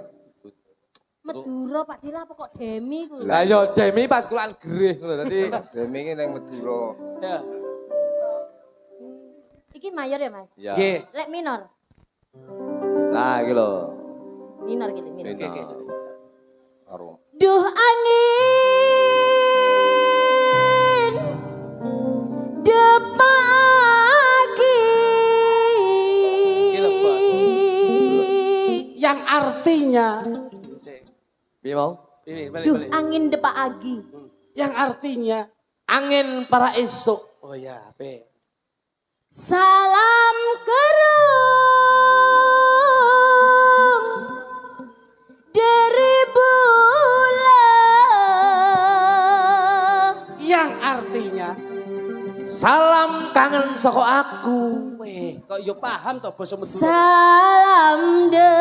Madura Pak Dila apa kok Demi ku? Lah yo Demi pas kulaan gerih ngono dadi Demi ki ning Madura. Ya. Iki mayor ya Mas? ya. Nggih. Lek minor. Nah iki lho. Minor iki lek minor. Karo Duh angin depagi. Gila, Bos. Yang artinya Piye mau? ini Duh balik. angin depagi. Yang artinya Angin para esok. oh ya, Be. Salam kerung dari bulan. Yang artinya, Salam kangen saka aku. weh, kok yo paham toh basa Madura. Salam de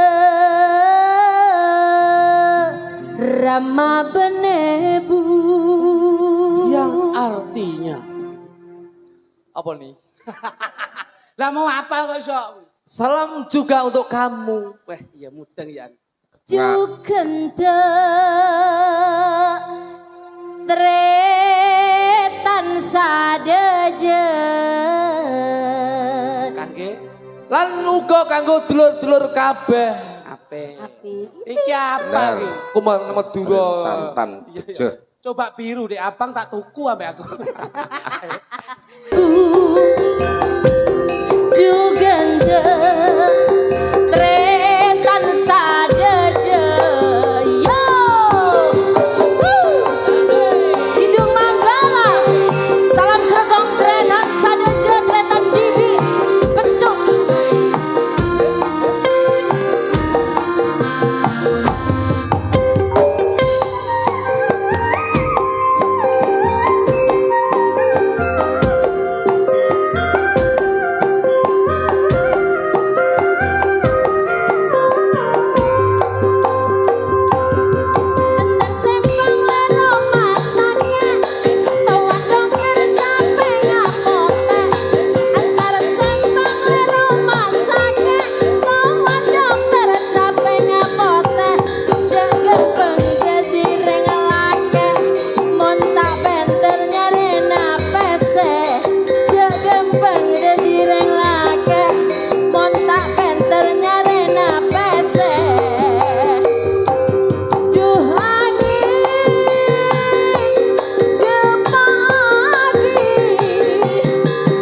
Rama Benebu. Yang artinya, Apa nih? lah mau apal kok iso? Salam juga untuk kamu. Weh, iya mudeng ya. Jugente tretan sadejen. Kangge Lan uga kanggo dulur-dulur kabeh. ape? Api. Iki apa iki? Kuman Madura. Santan Iya, iya. bejo. Coba biru deh, abang tak tuku ambek aku. Jugente tretan sadejen. Yo. Hidung Manggala. Salam kregong tretan sadejen tretan bibi. Pecuk. Endar sempang lero masake, toa dokter capek ngapote. Endar sempang lero masake, toa dokter capek ngapote. Jaga pengjadi rengelake, montak penter nyari napese. Jaga pengjadi rengelake, montak penter nyari napese. Duh angin gemadi,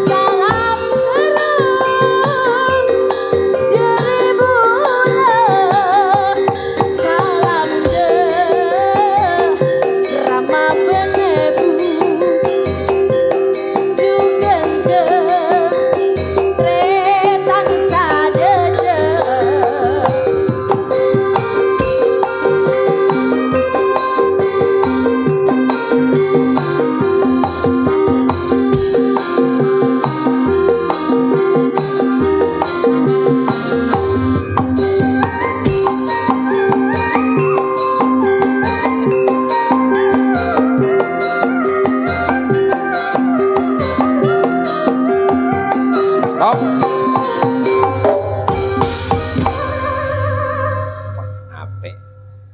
salam kerung dari bulan. Salam deh Rama Benebu, jugente tretan sadejen. Stop. Apik.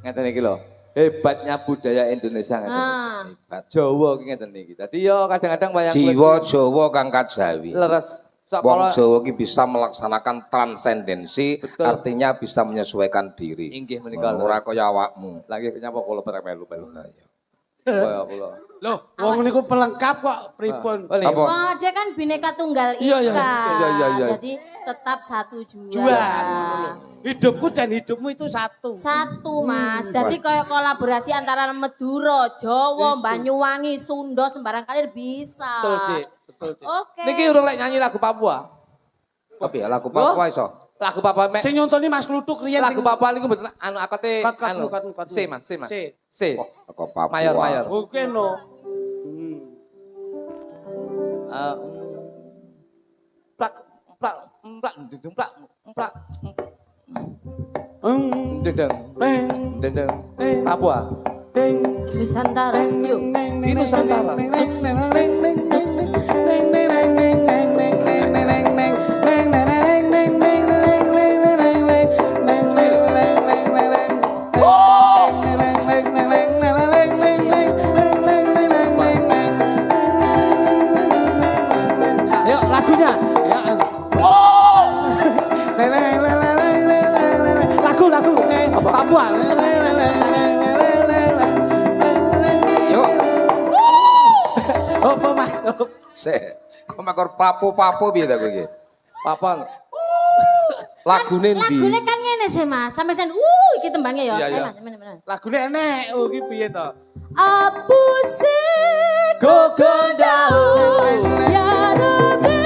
Ngeten iki lho. Hebatnya budaya Indonesia ngeten. Ah. Hebat. Jawa ki ngeten iki. Dadi yo kadang-kadang wayang Jiwa Jawa kang kajawi. leres. Wong Sekolah Jawa ki bisa melaksanakan transendensi, Betul. artinya bisa menyesuaikan diri. inggih menika Ora kaya awakmu. lagi nyapa kula perek melu-melu. Lah ya. Kaya kula. Loh, wong niku pelengkap kok pripun? Wali. Apa? Wah, dia kan bineka tunggal ika. Iya, iya, iya, iya, iya. Jadi tetap satu jua. Jual. Hidupku dan hidupmu itu satu. Satu, Mas. Jadi kayak kolaborasi antara Madura, Jawa, Itu. Banyuwangi, Sunda, sembarang kali bisa. Betul, Dik. Betul, Dik. Oke. Niki urung lek nyanyi lagu Papua. Tapi ya lagu Papua iso. Lagu Papua mek Sing nyontoni Mas Kluthuk riyen lagu Papua niku mboten anu akote Kat, anu. kat. C Mas, C Mas. C. C. Lagu Papua. Mayor, mayor. Oke no. Eh, plak plak plak dudung plak plak dendeng Neng, dendeng neng, Papua. neng, Nusantara. Yuk. Ini Nusantara. Ayo lagunya. Ya. Lagu Papua. Yuk, Apa mah? kok makor papu-papu piye ta kowe iki? Papan. Lagune ndi? Lagune kan ngene sih, Mas. Sampai sen iki tembangnya ya. Iya, iya. Ayo, Mas, bener-bener. Lagune enek. Oh iki piye to? Apu sing Gogondau. ya Rabbi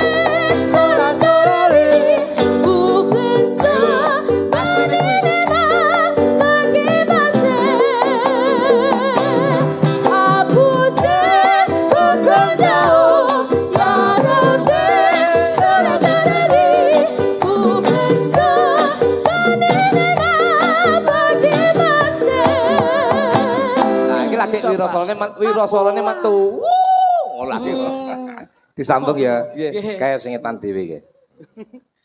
wirasarane metu. Ngolah iki kok. Disambung ya. Nggih. Kayak singetan dhewe iki.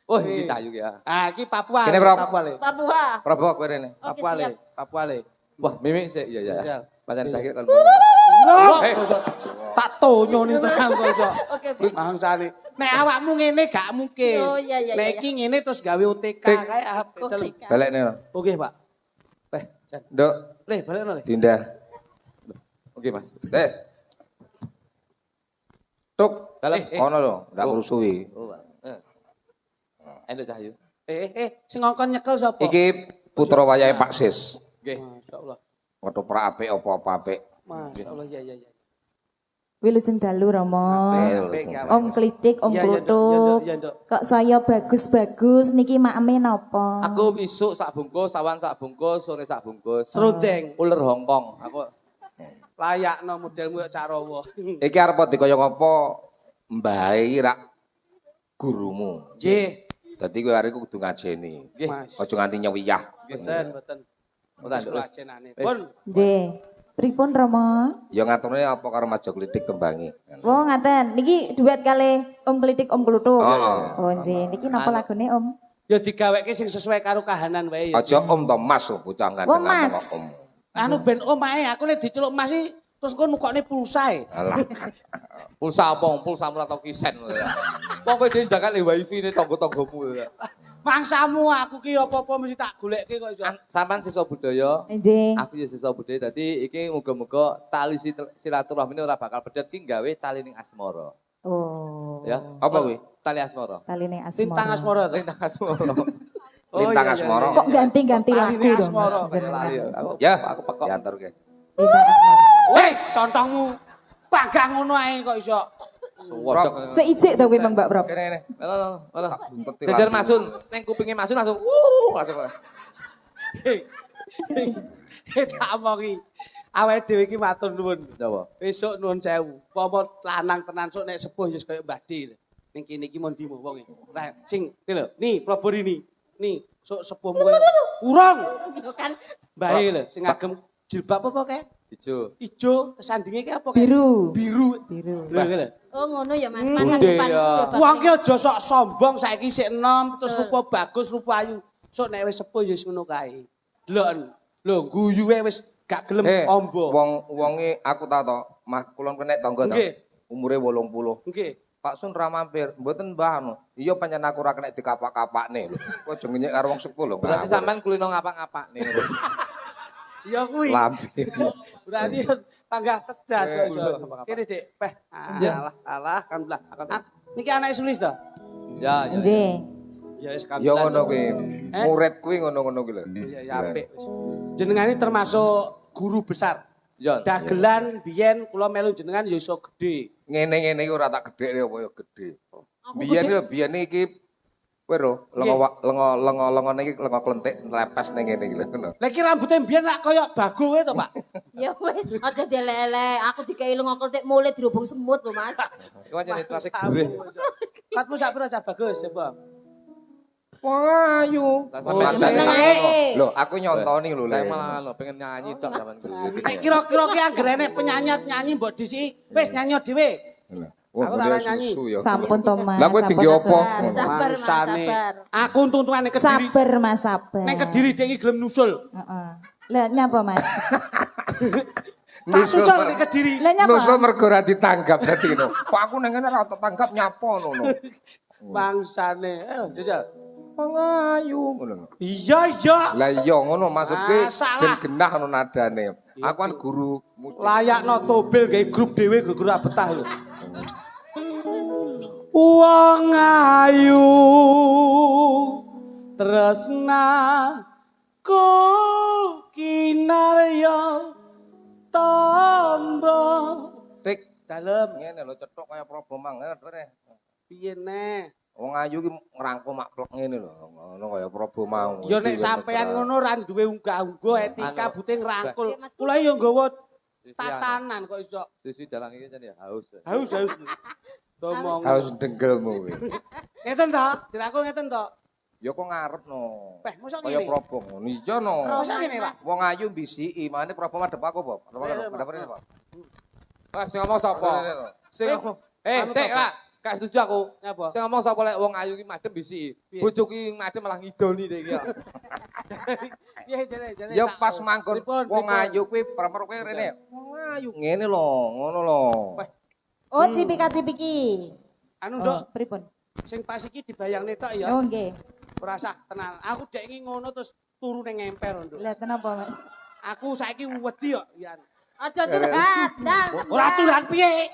Oh, iki cayu ki ya. Ah, iki Papua. Kene, Prof. Papua le. Papua. Prabu kowe rene. Oke, Papua le. siap. Papua le. Wah, mimi sik iya ya. Siap. Pancen saiki kon. Tak tonyo ni tenan kok iso. Oke, oke. Bangsane. Nek awakmu ngene gak mungkin. Oh, iya, iya, Nek iya. iki ngene terus gawe OTK Tik. kae ahap dalam. Oke. Balik nih. Oke, Pak. Jan. Nduk, Le, balekno le. Dinda. Oke, Mas. Tuk. Dalam. Ono lho, ndak Oh. ngrusuhi. Oh, Endo Cahyu. Sing ngongkon nyekel sapa? Iki putra wayahe Pak Sis. Nggih. Masyaallah. Ketoprak apik apa-apa apik. Masyaallah ya ya ya. Wilujeng dalu Rama. Apik, apik. Om Klitik, Om Iya, iya, Nduk. Kluthuk. Iya, Nduk. Kok saya bagus-bagus niki makame napa? Aku isuk sak bungkus, sawan sak bungkus, sore sak bungkus. Serundeng. Uler Hongkong. Aku Layakno modelmu kok Cak Rawa. Iki arep dikaya ngapa mbahe iki rak gurumu. Nggih. Dadi kowe arek kudu ngajeni. nggih. Mas. Aja nganti nyewiyah. Mboten, mboten. Mboten, Wis wis. lajenane. Wis. Pun. Nggih. Pripun Rama? Ya ngaturne apa karo Majo Klitik tembangi. Oh ngaten, niki duet kali Om Klitik Om Kluthuk. Oh. Oh nggih, niki napa Anu. lagune Om? Ya digaweke sing sesuai karo kahanan wae ya. Aja Om to Mas lho, bocah Oh, ngandel Mas. Om. Anu ben om ae, aku nek diceluk Mas iki terus kok nukokne pulsa e. Alah. pulsa apa? Pulsa ora tau kisen. Wong kowe dhewe jangan wifi ne tangga-tanggamu. Mangsamu aku ki apa-apa mesti tak goleke kok iso. Sampeyan siswa budaya, Nggih. aku ya siswa budaya. Dadi iki muga-muga tali silaturahmi ora bakal pedet ki gawe tali ning asmara. Oh. Ya. Apa kuwi? Tali asmara. Taline Lintang asmara. asmara. Lintang asmara. Lintang asmara. Kok ganti-ganti Taline lagu dong asmara. Mas jenengan? Tali aku Ya, aku pekok. diaturke. Lintang asmara. Wes, contongmu. Panggah ngono ae kok iso. Suwodok. Seijik to kuwi Bang Mbak Prop. Kene. Halo. Tak bunteti Jajar langsung. Masun, neng kupinge Masun langsung langsung. Tak omongi. Awake dhewe iki matur nuwun. Napa? Besok nuwun sewu. Apa lanang tenan sok nek sepuh ya kaya Mbah Di. Ning kene iki mon ndi wong iki. Nah, sing iki lho, ni Probori ni. Ni sok sepuhmu kaya urung. Yo kan Mbahe lho sing ngagem jilbab apa kae? Ijo. Ijo, sandinge ki apa kae? Biru. Biru. Biru. Lho iki lho. oh ngono ya Mas, masa Bude depan. ya. Wong ki aja sok sombong saiki sik enom terus rupa bagus, rupa ayu. Sok nek wis sepuh ya wis ngono kae. Delok lho guyuwe wis gak gelem ombo. Wonge aku tak to, Mah kulon kenek tangga to. Nggih. Umure 80. Nggih. Pak Sun ra mampir, mboten Mbah anu. Iya pancen aku ora kena dikapak-kapakne lho. Kok aja ngenyek karo wong sepuh lho. Berarti sampean kulino ngapak-ngapak nih. Ya kuwi. lambemu. Berarti panggah tedas kok iso. Apa-apa. Kene Dik, peh. Iya. Alah, alhamdulillah. Niki anake Sulis to? Ya, ya. Nggih. Ya wis Ya ngono kuwi. Eh? Murid kuwi ngono-ngono kuwi lho. Iya, ya apik wis. Jenengane termasuk guru besar. Ya. Dagelan biyen kula melu jenengan ya iso gedhe. Ngene-ngene iki ora tak gedhekne apa ya gedhe. Aku Biyen iki kowe ro, lengo niki lengo klentik lepes ning ngene iki lho ngono. Lah iki rambute biyen lak kaya bago kowe to, Pak? Ya wis, aja dilelek. Aku dikei lunga kletik mulai dirubung semut lho Mas. Iku aja klasik gurih. Katmu sak pira cah bagus coba. Ayu. Sampai seneng ae. Lho, aku nyontoni lho. Saya Le. malah lo pengen nyanyi tok zaman gede. Nek kira-kira ki anggere nek penyanyi nyanyi mbok disiki wis nyanyi dhewe. Wah, Aku ora mulai nyanyi. susu ya. Sampun to Mas. Lah kowe sampun tinggi apa? sesuai. Sabar, Mas, Mangsane. sabar. Aku untung-untungane Kediri. Sabar Mas, sabar. Nek Kediri dhek iki gelem nusul. Heeh. Lah nyapa Mas? Tak susul nek Kediri. Lah nyapa? Nusul mergo ora ditanggap dadi ngono. Kok aku nang ngene ora tak tanggap nyapa ngono. Bangsane. Ayo jajal. Pengayu ngono. Iya iya. Lah iya ngono maksudku Ah, salah. ben genah ngono nadane. Aku kan guru musik. Layakno tobil gawe grup dhewe guru betah lho. Wong ayu tresna ku kinarya tamba Tik dalem ngene lho cetok kaya probo mang ngene. piye neh. Wong ayu ki ngrangkum maklok ngene lho, ngono kaya probo mau. Ya nek sampean ngono ra duwe unggah-ungguh etika Anu, bute ngrangkul. Mas. Kula yo nggawa tatanan kok iso. Sisi dalang iki jan ya haus. Haus. Ngomong. Harus denggelmu kuwi. Ngeten to? Dirangkul ngeten to? Ya kok ngarep no. Peh, mosok Kaya ngene. probong ngono. Iya no. Mosok ngene, Pak. Wong ayu bisiki, mane probong madhep aku, Bob. Madhep ini, Bob. Wah, sing ngomong sapa? Sing ngomong. anu Sik, to, Pak. Gak setuju aku. Apa? Sing ngomong sapa lek wong ayu ki madem bisiki. Piye? Bojoku ki madem malah ngidoni dek iki. Piye jane. Ya tak pas tahu. manggon Pripun, wong pripun? ayu kuwi pramer kuwi rene. Wong ayu ngene lho, ngono lho. Weh. Oh, cipika-cipiki. Anu, Oh, Nduk, pripun? sing pas iki dibayangne tok ya. Oh, nggih. Ora sah tenan. Aku dek iki ngono terus turu ning emper, Nduk. Lah kenapa, Mas? Aku saiki wedi kok, Yan. Aja curhat, Ndang. Ora curhat piye?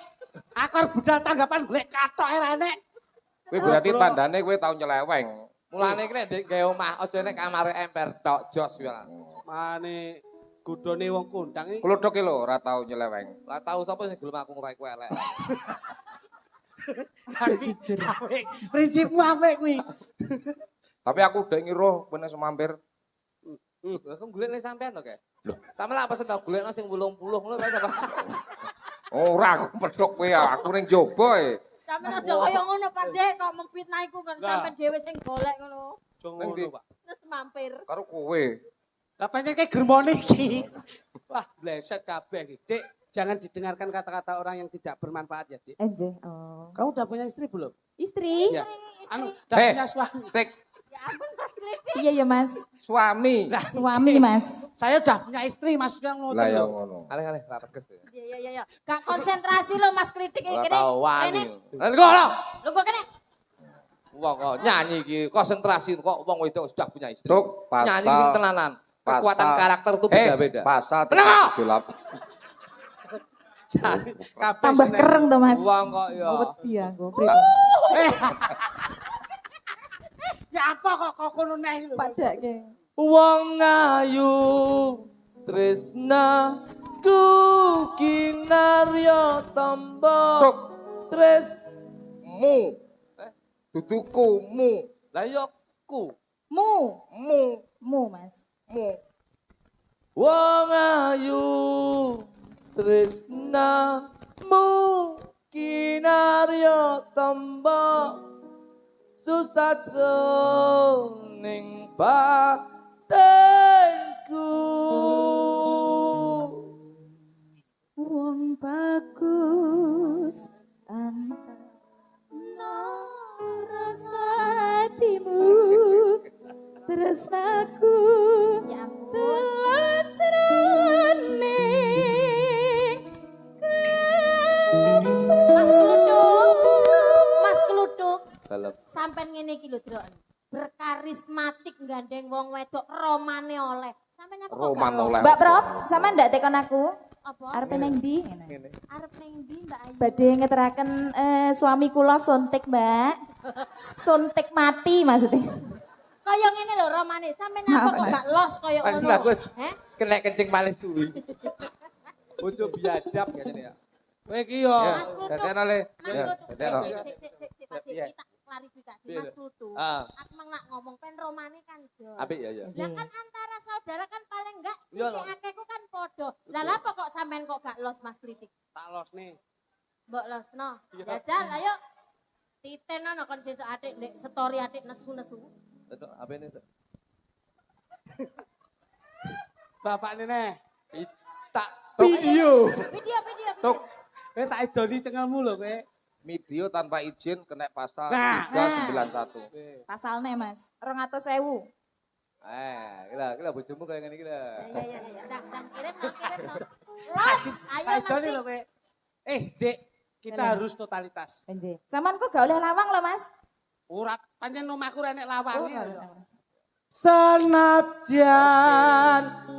Aku arep budal tanggapan golek katok enek. Kuwi berarti tandane kowe tau nyeleweng. Mulane ki nek ndek gawe omah aja nek kamare emper tok jos kuwi. Mane godhone wong kondang iki. Kluthuk ki lho ora tau nyeleweng. Lah tahu sapa sing gelem aku ngurai kowe elek. Jujur. Apik. Prinsipmu apik kuwi. Tapi aku udah ngiruh kowe semampir. Aku golek nek sampean to, Kek. Lho, sampe lah pesen tau golekno sing 80 ngono ta sapa? Ora aku pedhok kowe ya, aku ning jaba e. Sampeyan aja kaya ngono, Pak Dik, kok memfitnah iku kan Lah. sampeyan dhewe sing golek ngono. Aja Ning ndi? ngono, Pak. Terus mampir. Karo kowe. Lah pancen kayak germone iki. Wah, bleset kabeh iki. Dik, jangan didengarkan kata-kata orang yang tidak bermanfaat ya, Dik. Nggih. Oh. Kamu udah punya istri belum? Istri? Ya. Anu, udah Eh. punya suami. Tik Ya ampun, Mas Klidik. Iya ya, Mas. suami. Nah, Suami, Mas. saya udah punya istri, maksudnya ngono. Lah ya lho. ngono. Aleh-aleh ra teges ya. Iya. Gak konsentrasi lo Mas Klidik iki Ora kene. tau wani. Kene. Lah kok lho. Lho kok kene. Wong kok nyanyi iki konsentrasi kok wong wedok sudah punya istri. Tuk Nyanyi iki pasal tenanan. Kekuatan pasal- karakter tuh beda-beda. Pasal Kenapa? 78. Kabeh Tambah seneng. kereng tuh, Mas. Wong kok ya. Oh, wedi aku. Pripun? Ya apa kok kono neh lho. Padake. Wong ayu tresna ku kinarya tamba Tuk tres mu. Duduku mu. lah yo ku Mu. Mu. Mas. Mu. wong ayu tresna mu kinarya tamba susatro ning batenku Wong bagus rasa hatimu tresnaku Ya ampun. telas roning Mas Kluduk. dalam Sampai ngene iki lho, Drok. Berkarismatik gandeng wong wedok romane oleh. Sampai apa kok gak Roman los? oleh. Mbak Prop, sama ndak tekon aku? Apa? Arep nang ndi? ngene Arep ning ndi Mbak Ayu? Badhe ngeteraken suami kula suntik, Mbak. Suntik mati maksudnya. Kaya ngene lho romane. Sampai apa kok Mas. gak los kaya Mas ngono? bagus Heh? kena kencing malih suwi bojo biadab katanya ya Kowe iki yo. Mas Kluduk. Dadan ale. Mas Ya, Kluduk. dadan. Sik, Pak Dik, Iya. kita klarifikasi Iya. Mas Kluduk. ah Aku mang nak ngomong pen romane kan jo. apik ya ya Lah kan antara saudara kan paling enggak Iya, iki loh. akeku kan podo. Lah lha apa kok sampean kok gak los Mas Klitik? Tak los nih. Mbok losno. Iya. Jajal ayo. Titen ono kon sesuk atik ndek story atik nesu-nesu. itu apa ini tuh Bapak nene. tak video Video. Tuk Kowe tak idoni cengelmu lho kowe. video tanpa izin kena pasal Nah. 391. Pasalnya, Mas. 200.000. gila bojomu kayak gini gila Iya. Dah kirim no. Los, ayo Tak Mas idoni Dik. lho kowe. Dek, kita Iya. harus totalitas. Nggih. Saman kok gak oleh lawang loh, Mas. Ora pancen omahku renek lawange. Oh, ya. Senajan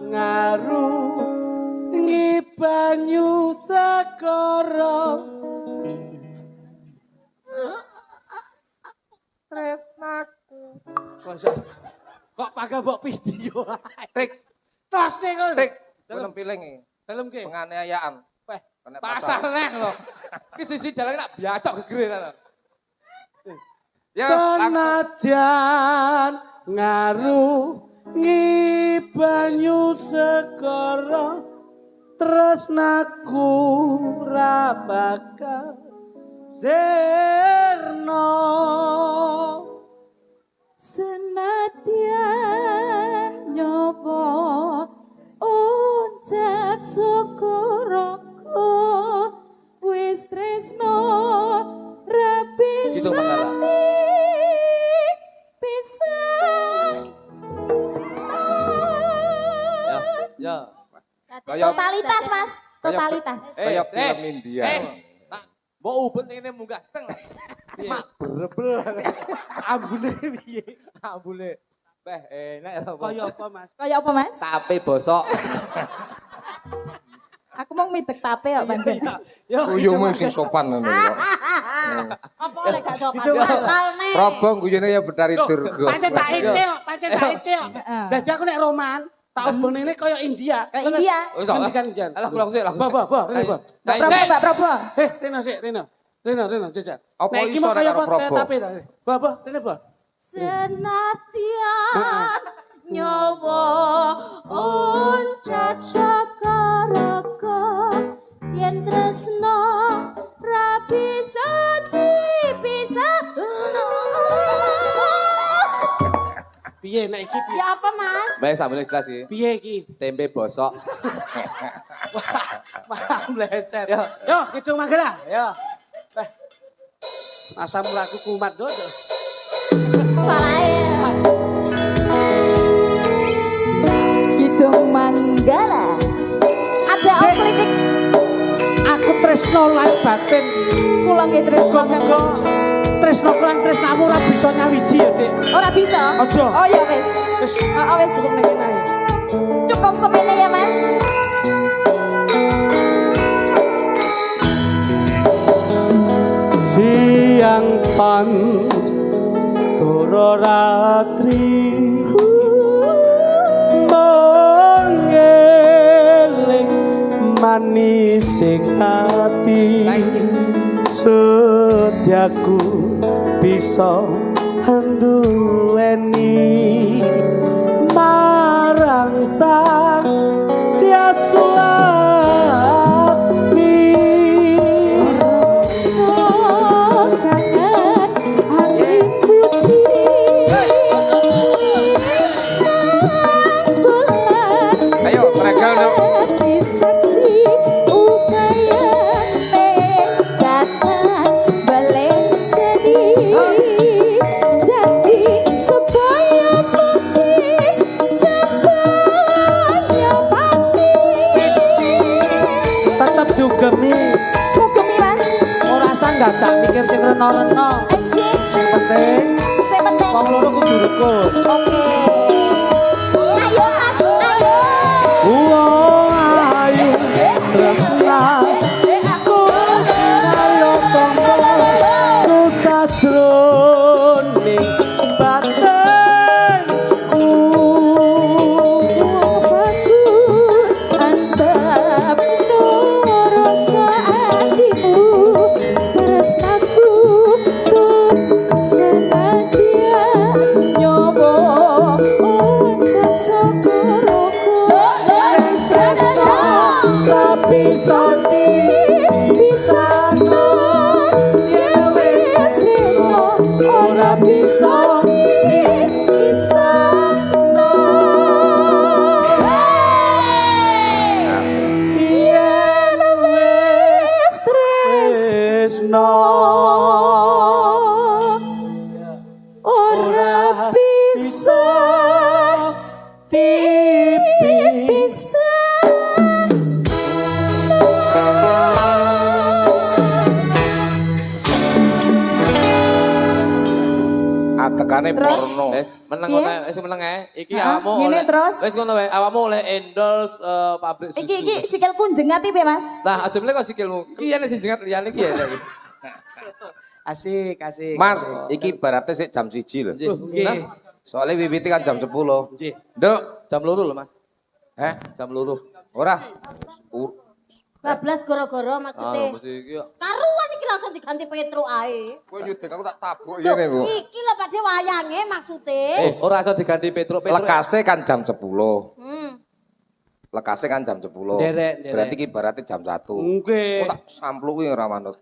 ngaruh ngibanyu segara Tresnaku. kok pakai mbok video ae. Tik Tos nih kok. tik. Dalam. Film piling iki. Dalam ke? Penganiayaan. Weh, Kena pasar neng lo ki sisi jalan nak biacok gegere ta Ya, langsung. Senajan ngaruh ngibanyu segara tresnaku ra bakal sirna senadyan nyoba oncat sokoroku wis tresno Gitu, Manggala. bisa Ya. totalitas mas totalitas Kayak film India. Mbok ubet ngene munggah seteng. Mak brebel. Ambune piye? Ambune. Beh, enak ya. Kaya apa, Mas? kaya apa mas Tape bosok. aku mau midek tape kok pancen Yo, Guyumu sing sopan ngono kok. Apa oleh gak sopan Gitu, Mas. asal nih. Robong guyune ya Betari Durga. Pancen tak ece kok, pancen tak ece kok. Dadi aku nek roman, tak ubene kaya India. Kayak India. Wis tok. Ngendikan jan. Alah kurang sik lah. Bah, ini bah. Mbak Probo Mbak Probo Reno sik, Reno, jajal. Apa Nek iki iso mau nek kaya karo apa Probo? tapi ta. Bah, Reno bah. Senadyan nyoba oncat sakaraga yen tresno ra bisa dipisah. Piye nek iki piye? Ya apa Mas? Bae sambel jelas iki. Piye iki? Tempe bosok. Malah mleset. Yo, Kidung Manggala. Yo. Beh. Asam mulaku kumat dodo. salah Kidung Manggala ada oklidik Aku tresno lahir batin. kula nggih tresno Muga-muga tresno kelan tresnamu ora bisa nyawiji ya, Dik. ora bisa Aja. oh ya wis Wis wis cukup nek kene ae. cukup semene ya mas Siang pan toro ratri mengeling manis sing ati setiaku bisa nduweni marang sang tiasulasmi. kangen angin putih bulan Ayo tregal dong. disaksi ukayane datang balik jadi supaya putih supaya pati Tetep dugemi mugemi mas ora usah tak mikir sing reno-reno. anjing Sing penting saya penting wong loro kudu rukun. oke ayo mas ayo Ayu tresna ku ayo tombol susah jroning batinku. bagus antap rasa hatimu tresnaku tuh senadyan nyoba oncat sokoroku Tapi sati bisa no yen wis iso ora bisa bisa no yen wis tresno ora bisa tipis. bisa Atekane Terus? porno. Wis meneng Piye? ngono wis meneng ae. Iki Heeh, awakmu ngene oleh terus. wis ngono wae. Awakmu oleh endorse pabrik susu. iki sikilku jengat piye mas Nah, aja mlek kok sikilmu. Iki yen sing jengat liyane iki ya. iki. Asik. Mas, iki ibaratnya sik jam 1 lho. Nggih. Nggih. Nah, Soalnya wiwiti kan jam 10. Nggih. Nduk, jam 2 lho, Mas. Jam 2. ora. Bablas goro-goro maksudnya. Mesti iki kok. Karuan iki langsung diganti Petro ae. Kowe nyudek aku tak tabuk Loh, ngene kok. iki lho Pak wayange maksudnya. Ora iso diganti Petro. Lekase kan jam 10. Hmm. Lekase kan jam 10. Derek. Berarti iki ibaratnya jam 1. Nggih. Kok tak sampluki ora manut.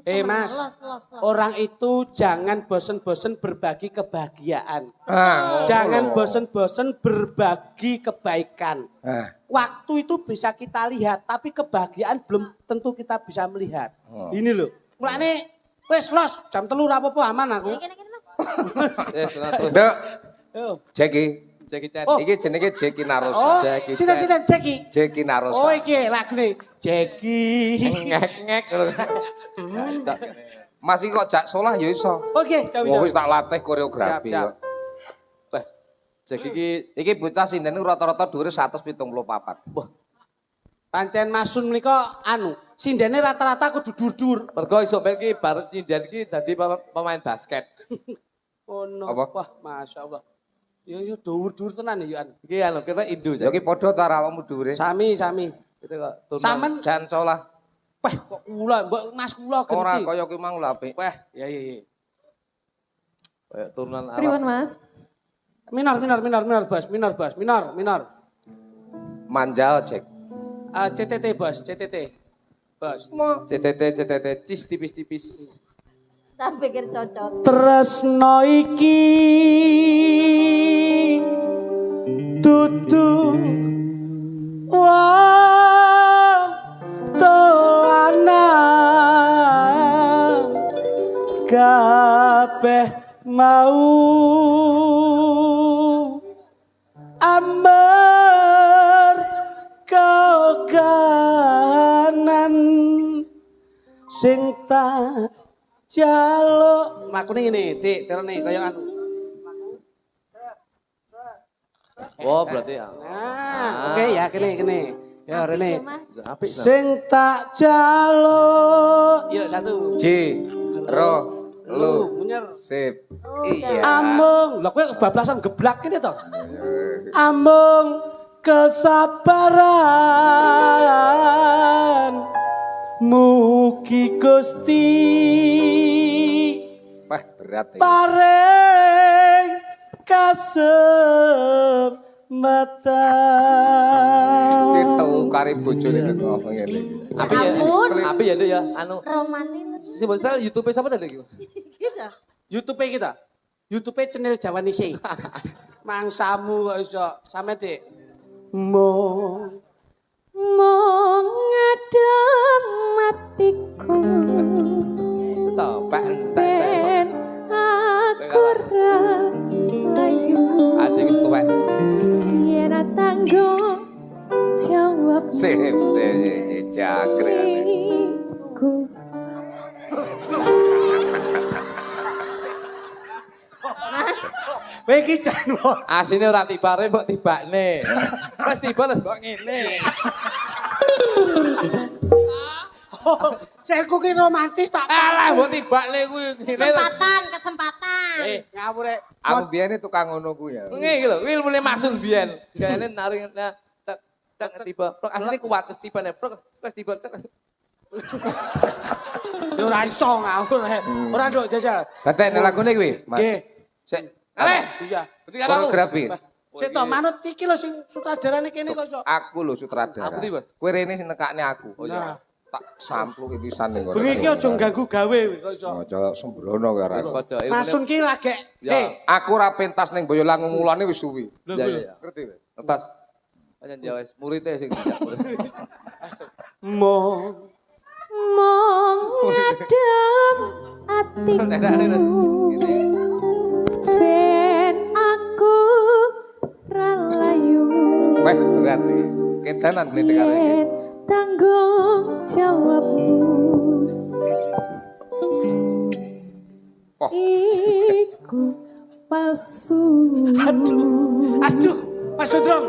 Mas, Los. orang itu jangan bosen-bosen berbagi kebahagiaan. Ah, Jangan bosen-bosen berbagi kebaikan. Ah, Waktu itu bisa kita lihat, tapi kebahagiaan belum tentu kita bisa melihat. Oh. Ini loh. Mulane wis los, jam 3 ora apa-apa aman aku. Kene Mas. Yes, nah, terus Nduk, Yo. Jeki. Jackie Chan. Oh. Iki jenenge Jeki Oh, Narosa. Jackie Chan. sinten-sinten Jeki. Jeki Narosa. Oh iki lagune Jeki. Ngek-ngek. Cak. Masih kok jak solah ya iso. Oke, jauh Wong wis tak latih koreografi Siap, siap. kok. Teh. Jackie iki Iki bocah sinden niku rata-rata dhuwure 174. wah, Pancen Masun menika anu, sindene rata-rata kudu dur-dur. mergo iso ben iki bar nyinden iki dadi pemain basket. Oh no. Apa? Wah, masyaallah. Yo dur-dur tenan ya anu. Iki anu kita Indo Ya iki padha ta awakmu dhuwure. Sami. Kita kok turun. Sampen Jan solah. weh kok kula, mbok Mas kula genti. Ora kaya ki mang lho apik. Weh, ya. Kayak turunan Pripun, Arab. Mas? Minor, Bos. Minor. Manjal Jek. CTT, Bos, CTT. Bos. CTT cis tipis-tipis. Tak pikir cocok. Tresno iki dudu wong dolanan kabeh mau amber kanan sing tak jaluk lakune ngene Dik terene kaya anu. Oh, berarti ya. Nah, oke ya kene. Ya Rene. Mas. Apik. Nah. Sing tak jaluk. Yuk satu. J ro lu Munyer. sip. Oh, Iya. Amung, lho kowe bablasan geblak kene to. Amung kesabaran mugi Gusti Wah, berat iki. paring kesempatan. Itu kari bojone kok ngene iki. Apik ya. Ampun. Apik ya, Nduk ya. Anu Romantis. si Bos Style YouTube siapa tadi iki? Gitu. YouTube kita. YouTube channel Jawa Nisi. Mangsamu kok iso sampe Dik. Mong Mong ngadem matiku Stop. Entek. ben aku ra layu Adik wis tuwek. yen tanggung jawab Sip, jangkrik. ku kowe iki jan wong. Asine ora tibare mbok tibakne. Wis tiba wis mbok ngene. Selku ki romantis tak. Alah mbok tibakne kuwi ngene. Kesempatan. Ngawur rek. Aku biyen tukang ngono ku ya. Ngene iki lho, kuwi ilmune maksud biyen. Gayane naring tak tiba. Asline kuat wis tiba nek wis tiba. Yo ora iso ngawur rek. Ora nduk jajal. Datek nek lagune kuwi, Mas. Nggih. Sik. Ale. Iya. Berarti karo aku. Koreografi. Sik to manut iki lho sing sutradarane kene kok iso. Aku lho sutradara. Aku tiba. Kowe rene sing nekakne aku. Oh iya. Tak sampluki pisan ning kono. Bengi iki aja ganggu gawe kok iso. Aja sembrono kowe ora. Wis padha ilmune. Masun ki lagi. Ya. Aku ora pentas ning Boyolali ngulane wis suwi. Ya. Ngerti kowe? Lepas. Panjen ya wis muridé sing dijak. Mong mong ngadem atiku ben aku ra layu Weh, berat iki. Kedanan mrene karo iki. yen tanggung jawabmu Oh. iku palsu Aduh, Mas Gondrong.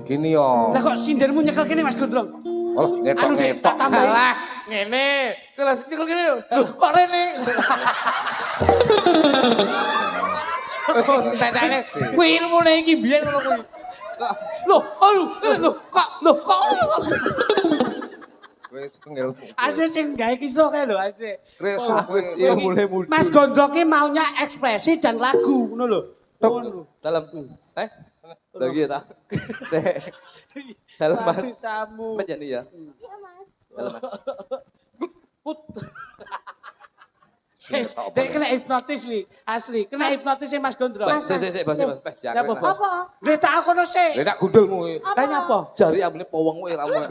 Gini yo. Lah kok sindenmu nyekel kene Mas Gondrong? Oh, Anu Dik, tak ngetok-ngetok. tambahi. Alah, ngene. Terus nyekel gini lho. Loh, kok rene? Tetekne kuwi ilmune iki biyen ngono kuwi. Loh, kok Wis kengel. Asli sing gawe kisah kae lho asli. Wis wis ilmune mudi. Mas Gondrong ki maunya ekspresi dan lagu ngono lho. Dalam lagi ya tak. Dalam mas. Samu. Menjadi ya. Iya, Mas. Dalam mas. Put. Wis, dek kena hipnotis wi, asli. Kena hipnotis Mas Gondro. Sik, Bos. Ya apa, Bos? Apa? Lha tak akono sik. Lha tak gundulmu. Lah nyapa? Jari ambune powong kowe ramu.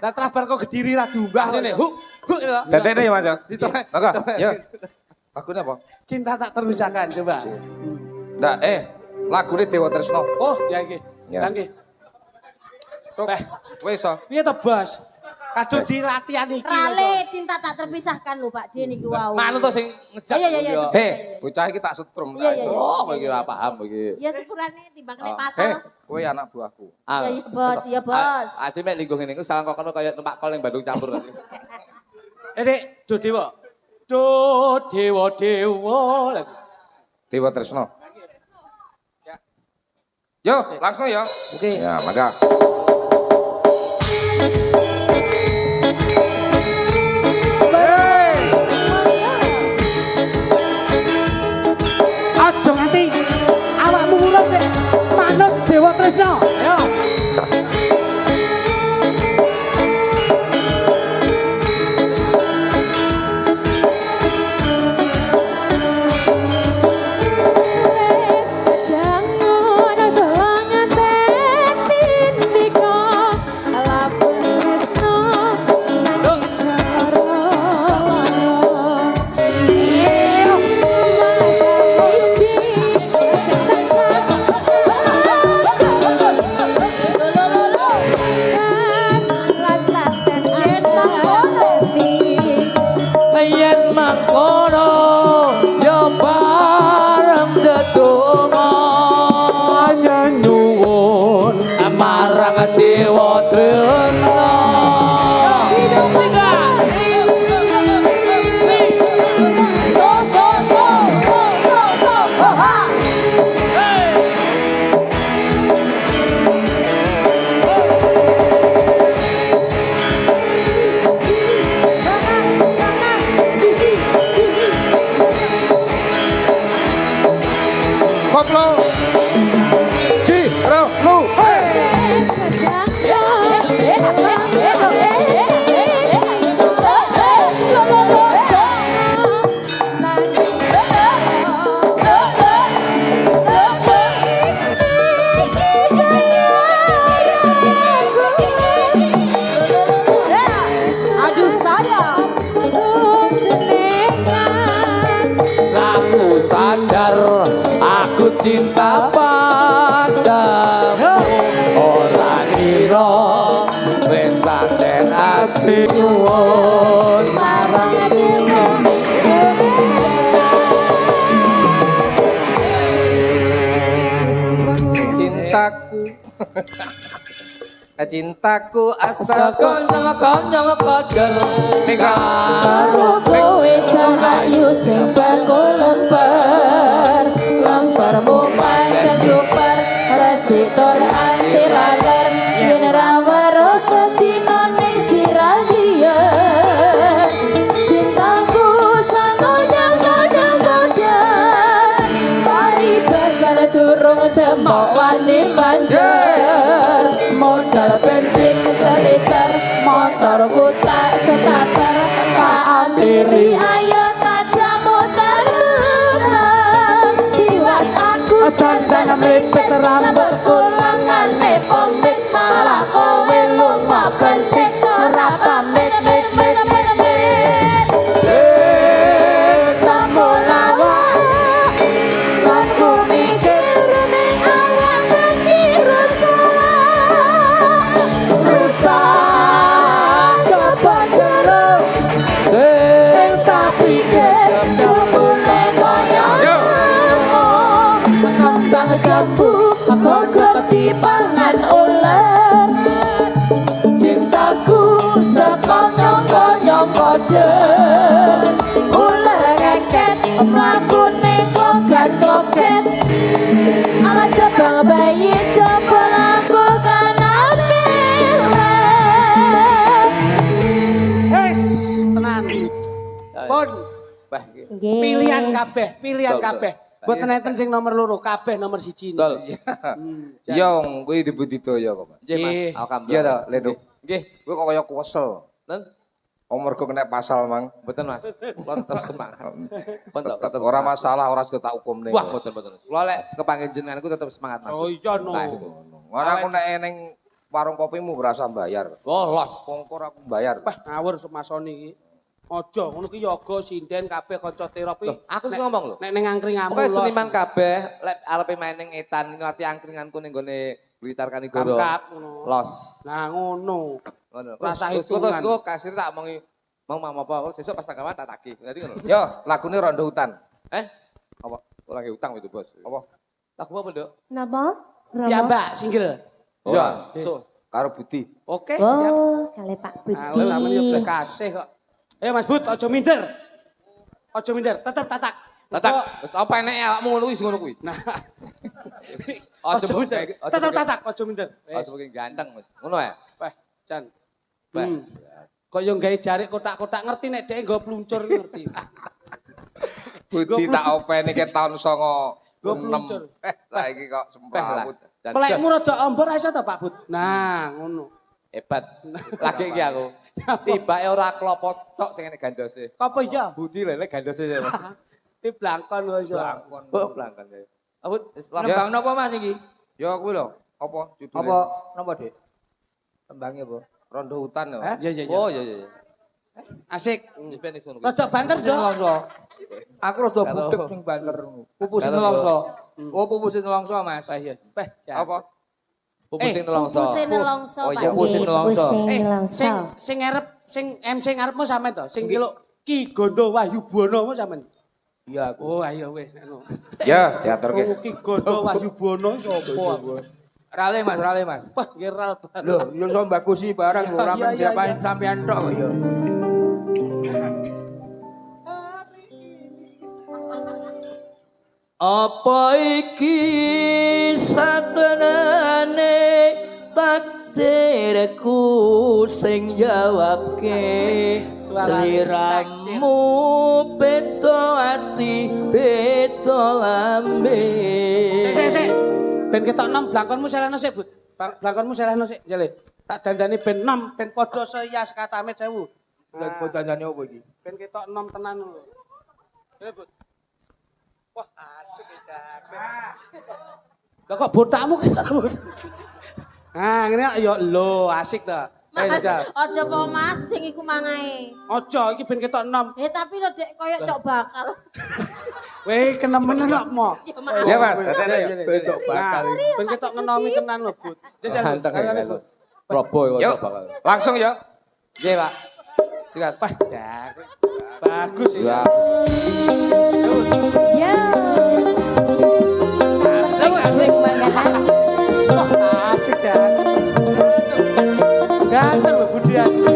Lah trabar kok Kediri ra diunggah. Sini, huk ya. Dadene Mas. Maka, ya. Lagune apa? Cinta tak terusakan coba. Ndak, lagune Dewa Tresno. Oh, ya nggih. Ya. Ya nggih. Beh, Wis to. piye to, Bos? Kadung di latihan iki. Rale cinta tak terpisahkan lho Pak D niki wau. Manu to sing ngejak. Iya, iya, iya. Bocah iki tak setrum. Iya, iya, iya. Oh, kowe iki ora paham iki. Ya sepurane timbang nek Heh, pasal. kowe anak buahku. Iya, iya, Bos, iya, Bos. Ade mek linggo ngene iku salah kok kono kaya numpak kol ning Bandung campur. Dek, do dewa. Do dewa. Dewa Tresno. Yo, langsung ya. Oke. Ya, maka. Aja nganti awakmu ngurut cek manut Dewa Tresno. Ayo. Yen mangkono ya bareng dedonga nyuwun marang Dewa Tresno. Koplo. Ji, ro, lu. Aduh saya. Aku sadar aku cinta padamu. Ora ngira wis paten asih nyuwun marang Dewa. Cintaku. Cintaku Asa asa konyong kader ning Karo kowe cahayu sing bakul lempermu pancen super resik tur anti laler yen ra weruh sedina ning sirah biyen cintaku sangonya godan mari basar durung demok wani banjir modal bensin seliter motorku tak setater pak ampiri ayo tak jamu terbang tiwas aku dandan mlipet rambutku lengane pomit malah kowe lunga bencik ora pamit mit tamu lawak lan ku mikir ning awak kaki rusak coba jeruk sing tak pikir jebule koyo kembang jambu kok dipangan ular cintaku sekonyong-konyong kode ular ngeket mlakune klogat-kloget ala jabang bayi jebol aku kanane Wis, tenan. Pun Wah, iki. pilihan kabeh, pilihan Betul, kabeh. betul. Mboten enten sing nomor loro, kabeh nomor 1. Betul. Yong, kuwi dibudidaya kok, Pak. Nggih, Mas. Nggih. Alhamdulillah. Iya ta, Lenduk. Nggih. Kowe kok kaya kuwesel. Nen mergo kena pasal, Mang. Mboten Mas. Kula tetep semangat. Pun tetep Ora semangat. masalah, ora sudah tak hukum ning. Wah, mboten. Kula lek kepanggih jenenganku tetep semangat Mas. Oh iya no. Saestu. Ora aku nek ning warung kopimu berasa bayar. Oh, los. Kongkor aku bayar. Wah, ngawur semasoni iki. Aja ngono ki yoga sinden kabeh kanca terapi. Loh, aku sing ngomong lho. Nek ning angkringanmu Pokoke seniman kabeh lek arepe main ning etan ngati angkringanku ning gone Blitar Kanigoro. Kamkap ngono. Los. Nah ngono. Ngono. Rasa Terus hitungan. terus kasir tak omongi mau apa sesuk pas tanggapan tak tagih. Dadi ngono. Yo, lagune Rondo Hutan. Apa? Ora ge utang itu, Bos. Apa? Lagu apa, Nduk? Napa? Romo? Ya Mbak, single. Oh, Ya, so. karo Budi. Oke. siap. Oh, kali Pak Nah, Budi. wis sampeyan yo blek kasih kok. Ayo Mas Bud, aja minder. Aja minder, tetep tatak. Tatak, wis apa eneke awakmu ngono kuwi sing ngono kuwi. Nah, Aja aja minder. Tetep tatak, aja minder. Aja pakai ganteng, Mas. Ngono ya? Wah, Jan. Wah. Kok yo gawe jarik kotak-kotak ngerti nek dhek nggo pluncur ngerti. Budi tak openi ke tahun 96. Gua peluncur. Saiki kok semprawut. Pelekmu rada ambur iso ta Pak Bud? Nah, ngono. Hebat. Lagi iki aku. Tibake ora klopo tok sing enek gandose. Apa iya? Budi lele gandose. Di blangkon wis yo. Oh, pelanggan ya. Abut, Nembang napa Mas iki? Yo kuwi lho, apa judulnya? Apa napa, Dik? Tembangnya apa? Rondo Hutan lho. Iya iya iya. Oh, iya iya. Asik. Wis penis ngono kuwi. Rada banter, Dok. Nelongso. Aku rada Kalau- budek ning banter ngono. Pupus Kalau- nelongso. Oh, pupus nelongso, Mas. Wah iya. Wah, Jan. Apa? Pupus sing nelongso. Pupuse nelongso Oh, Pak iya, pupuse Dik. nelongso. Pusing Sing ngarep sing MC ngarepmu sampean to, sing kilo Ki Gondo Wahyubono sampean. Iya, aku. Oh, ayo wis ngono. Ya, diaturke. Oh, Ki Gondo Wahyubono sapa aku? Rale, Mas, rale, Mas. Wah, ngeral banget. Loh, yo iso bagusi barang lho, ora Iya, men iya, diapain iya. sampean tok kok yo. Apa iki sabenane takdirku sing jawabke Suarane sliramu beda ati beda lambe. Sik. Ben ketok nom blangkonmu selehno sik, Bud. Blangkonmu selehno sik, jale. Tak dandani ben nom, ben padha seyas katamet 1000. Lan kodane opo iki? Ben ketok nom tenan lho. Ya, Bud. Wah, asik ya, Jamet. Lah kok botakmu ketok, Bud? Nah, ngene ya lho, asik ta. Mas, Jal. aja po Mas sing iku mangae. Ojo iki ben ketok nom. Tapi lo Dek koyo cok bakal. Weh, kenemen kok mo. Ya maaf. Ya, Mas, dadane ya. Besok bakal. Ben ketok ngenomi tenan lho, Bud. Jajal. Ganteng ya, Bud. Robo Yuk, kok bakal. langsung ya. Nggih, Pak. Sikat. Wah, bagus Ya. ya. Yo. Asik banget. Wah, asik dan. Ganteng lho Budi asik.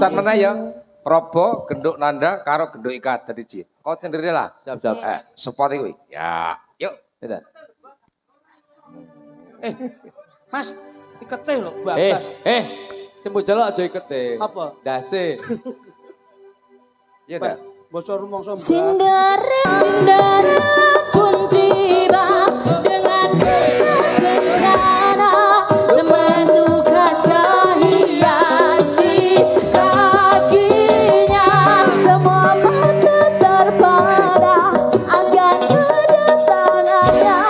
Pisan meneh ya. Robo, genduk nanda karo genduk ikat dadi ji. Kau sendiri lah. Siap-siap. Spot iki. Ya, yuk. Tidak. Mas, ikete lho, babas. Sembuh jaluk aja ikete. Apa? Dase. Iya dah. Basa rumangsa mbak. Cinderella pun tiba dengan bencana menuka cahaya si kakinya. Semua mata terpana akan kedatangannya.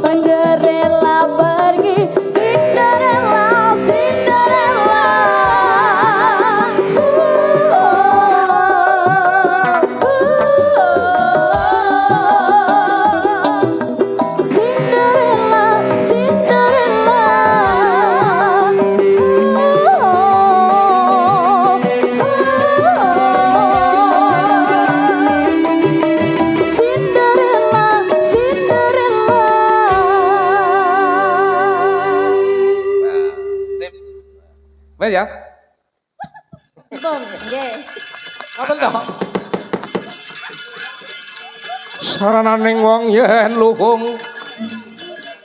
Cinderella pergi, Cinderella, Cinderella. Cinderella, Cinderella. Cinderella, Sip. Wes ya. Bung, nggih. Ngoten toh. Sarananing wong yen luhung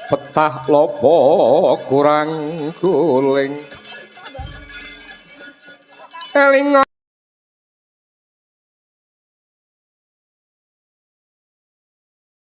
petah lopo kurang guling eling